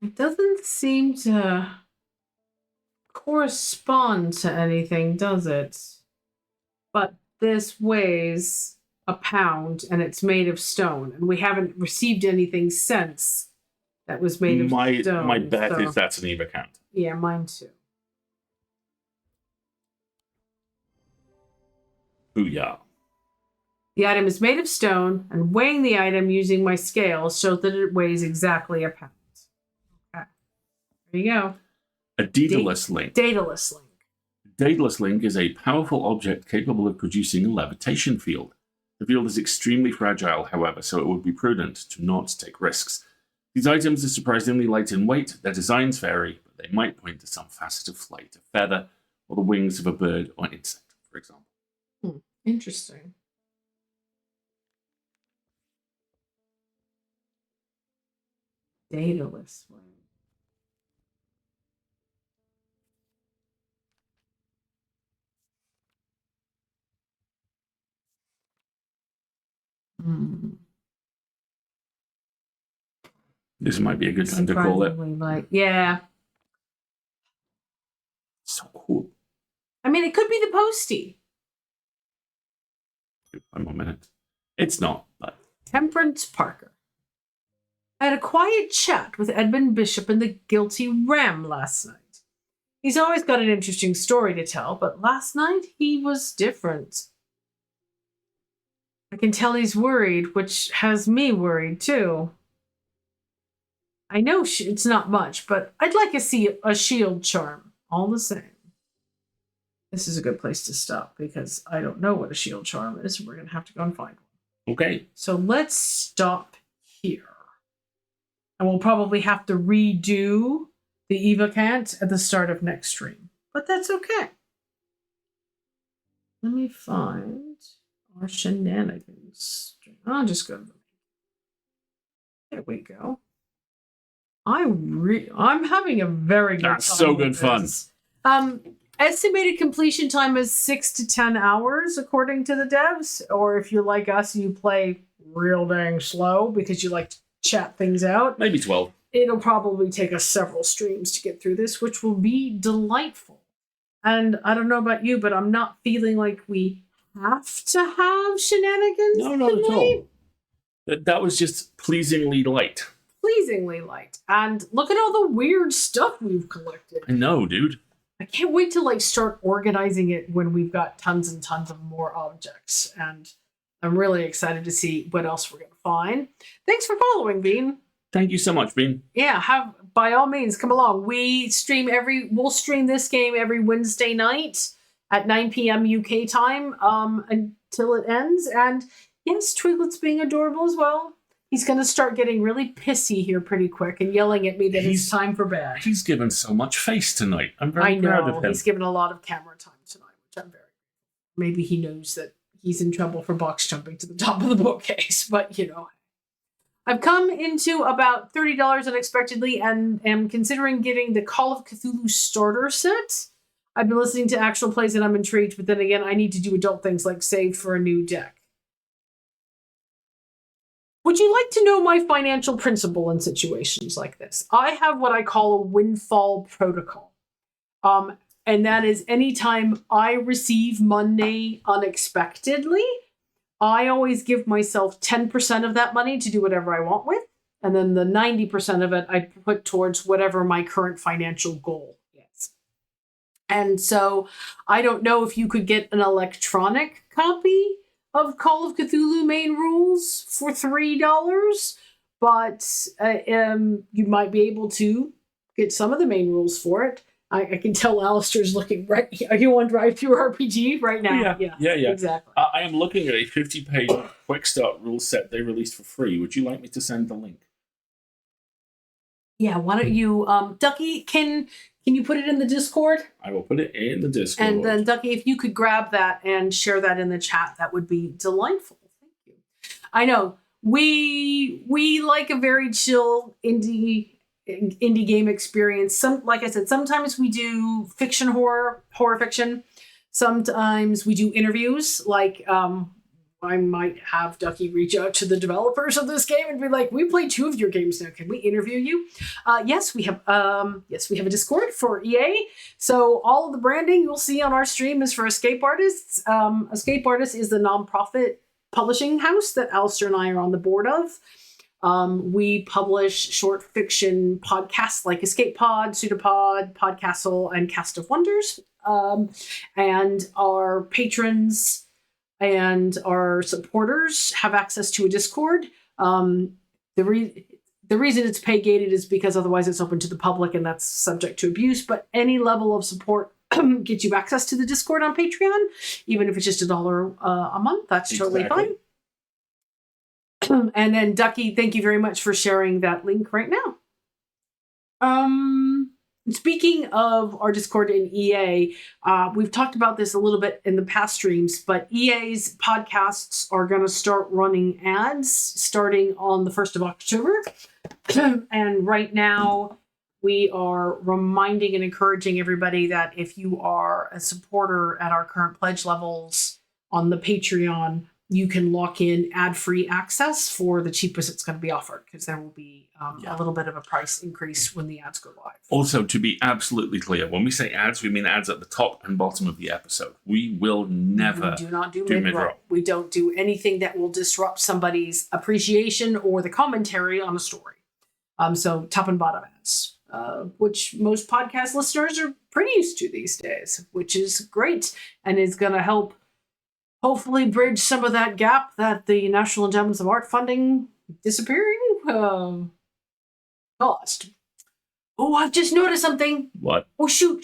It doesn't seem to correspond to anything, does it? But this weighs a pound and it's made of stone, and we haven't received anything since that was made of stone. My bet is that's an evocant. Yeah, mine too. Booyah. The item is made of stone, and weighing the item using my scale shows that it weighs exactly a pound. Okay. There you go. A Daedalus link. Daedalus link. Daedalus link is a powerful object capable of producing a levitation field. The field is extremely fragile, however, so it would be prudent to not take risks. These items are surprisingly light in weight. Their designs vary, but they might point to some facet of flight, a feather, or the wings of a bird or insect, for example. Interesting. Daedalus link. This might be a good time to call it. Yeah. So cool. I mean, it could be the postie. 1 more minute. It's not, but. Temperance Parker. I had a quiet chat with Edmund Bishop and the Guilty Ram last night. He's always got an interesting story to tell, but last night he was different. I can tell he's worried, which has me worried too. I know it's not much, but I'd like to see a shield charm, all the same. This is a good place to stop because I don't know what a shield charm is. We're going to have to go and find one. Okay. So let's stop here. And we'll probably have to redo the evocant at the start of next stream. But that's okay. Let me find our shenanigans. I'll just go to the. There we go. I'm having a very good time. That's so good fun. Estimated completion time is 6 to 10 hours, according to the devs. Or if you're like us, you play real dang slow because you like to chat things out. Maybe 12. It'll probably take us several streams to get through this, which will be delightful. And I don't know about you, but I'm not feeling like we have to have shenanigans. No, not at all. That was just pleasingly light. Pleasingly light. And look at all the weird stuff we've collected. I know, dude. I can't wait to start organizing it when we've got tons and tons of more objects. And I'm really excited to see what else we're going to find. Thanks for following, Bean. Thank you so much, Bean. Yeah, by all means, come along. We'll stream this game every Wednesday night. at 9 p.m. UK time until it ends. And yes, Twiglet's being adorable as well. He's going to start getting really pissy here pretty quick and yelling at me that it's time for bed. He's given so much face tonight. I'm very proud of him. He's given a lot of camera time tonight, which I'm very... Maybe he knows that he's in trouble for box jumping to the top of the bookcase, but you know. I've come into about $30 unexpectedly and am considering getting the Call of Cthulhu starter set. I've been listening to actual plays and I'm intrigued, but then again, I need to do adult things like save for a new deck. Would you like to know my financial principle in situations like this? I have what I call a windfall protocol. And that is anytime I receive money unexpectedly, I always give myself 10% of that money to do whatever I want with. And then the 90% of it I put towards whatever my current financial goal is. And so I don't know if you could get an electronic copy of Call of Cthulhu main rules for $3, but you might be able to get some of the main rules for it. I can tell Alistair's looking right. Are you on Drive-Thru RPG right now? Yeah. Exactly. I am looking at a 50-page quick start rule set they released for free. Would you like me to send the link? Yeah, why don't you, Ducky, can you put it in the Discord? I will put it in the Discord. And then, Ducky, if you could grab that and share that in the chat, that would be delightful. Thank you. I know, we like a very chill indie game experience. Like I said, sometimes we do horror fiction. Sometimes we do interviews, like I might have Ducky reach out to the developers of this game and be like, "We played 2 of your games now. Can we interview you?" Yes, we have a Discord for EA. So all of the branding you'll see on our stream is for Escape Artists. Escape Artists is the nonprofit publishing house that Alistair and I are on the board of. We publish short fiction podcasts like Escape Pod, Pseudopod, Podcastle, and Cast of Wonders. And our patrons and our supporters have access to a Discord. The reason it's pay gated is because otherwise it's open to the public and that's subject to abuse. But any level of support gets you access to the Discord on Patreon, even if it's just $1 a month. That's totally fine. And then Ducky, thank you very much for sharing that link right now. Speaking of our Discord in EA, we've talked about this a little bit in the past streams, but EA's podcasts are going to start running ads starting on the 1st of October. And right now, we are reminding and encouraging everybody that if you are a supporter at our current pledge levels on the Patreon, you can lock in ad-free access for the cheapest it's going to be offered, because there will be a little bit of a price increase when the ads go live. Also, to be absolutely clear, when we say ads, we mean ads at the top and bottom of the episode. We will never do not do mid-roll. We don't do anything that will disrupt somebody's appreciation or the commentary on a story. So top and bottom ads, which most podcast listeners are pretty used to these days, which is great and is going to help hopefully bridge some of that gap that the National Endowments of Art funding disappearing caused. Oh, I've just noticed something. What? Oh, shoot.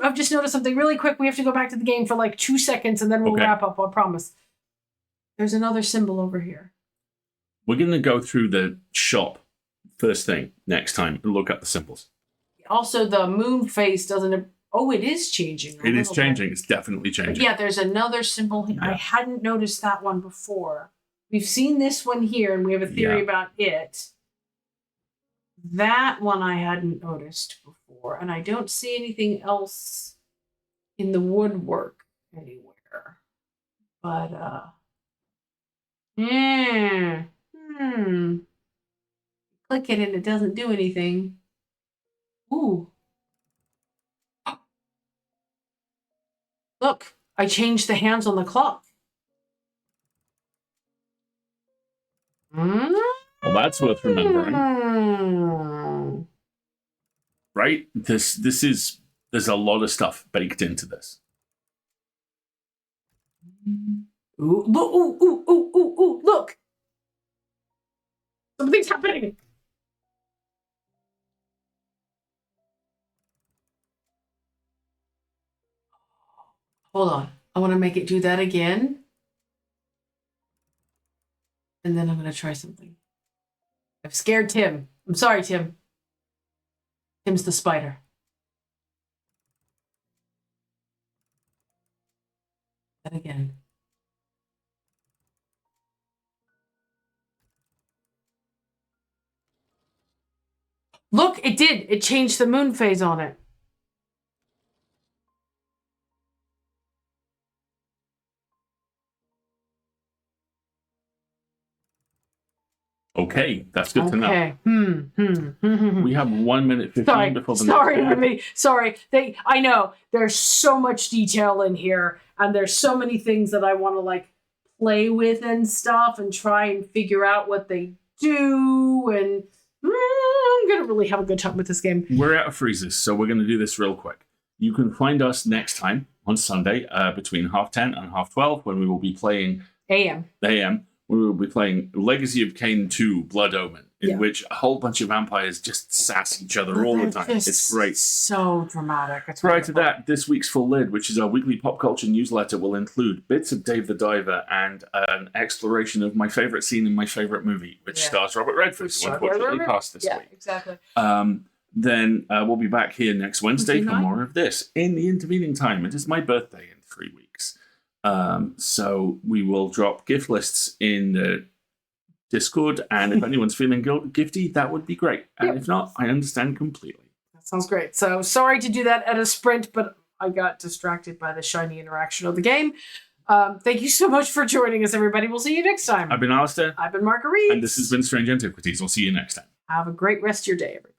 I've just noticed something really quick. We have to go back to the game for like 2 seconds and then we'll wrap up, I promise. There's another symbol over here. We're going to go through the shop first thing next time and look at the symbols. Also, the moon face doesn't... Oh, it is changing. It is changing. It's definitely changing. Yeah, there's another symbol here. Yeah. I hadn't noticed that one before. We've seen this one here, and we have a theory about it. That one I hadn't noticed before, and I don't see anything else in the woodwork anywhere. But, click it and it doesn't do anything. Ooh. Look, I changed the hands on the clock. Well, that's worth remembering. Right? There's a lot of stuff baked into this. Ooh, look. Something's happening. Hold on. I want to make it do that again. And then I'm going to try something. I've scared Tim. I'm sorry, Tim. Tim's the spider. That again. Look, it did. It changed the moon phase on it. Okay, that's good to know. Okay. We have 1 minute 15 before the next Sorry. I know there's so much detail in here, and there's so many things that I want to like play with and stuff, and try and figure out what they do. And I'm gonna really have a good time with this game. We're out of freezes, so we're going to do this real quick. You can find us next time on Sunday between 10:30 and 12:30 when we will be playing AM. We will be playing Legacy of Kain 2 Blood Omen, in which a whole bunch of vampires just sass each other all the time. It's great. So dramatic. Prior to that, this week's Full Lid, which is our weekly pop culture newsletter, will include bits of Dave the Diver and an exploration of my favorite scene in my favorite movie, which stars Robert Redford, who unfortunately passed this week. Exactly. Then we'll be back here next Wednesday for more of this. In the intervening time, it is my birthday in 3 weeks. So we will drop gift lists in the Discord, and if anyone's feeling gifty, that would be great. And if not, I understand completely. That sounds great. So sorry to do that at a sprint, but I got distracted by the shiny interaction of the game. Thank you so much for joining us, everybody. We'll see you next time. I've been Alistair. I've been Marguerite. And this has been Strange Antiquities. We'll see you next time. Have a great rest of your day, everybody.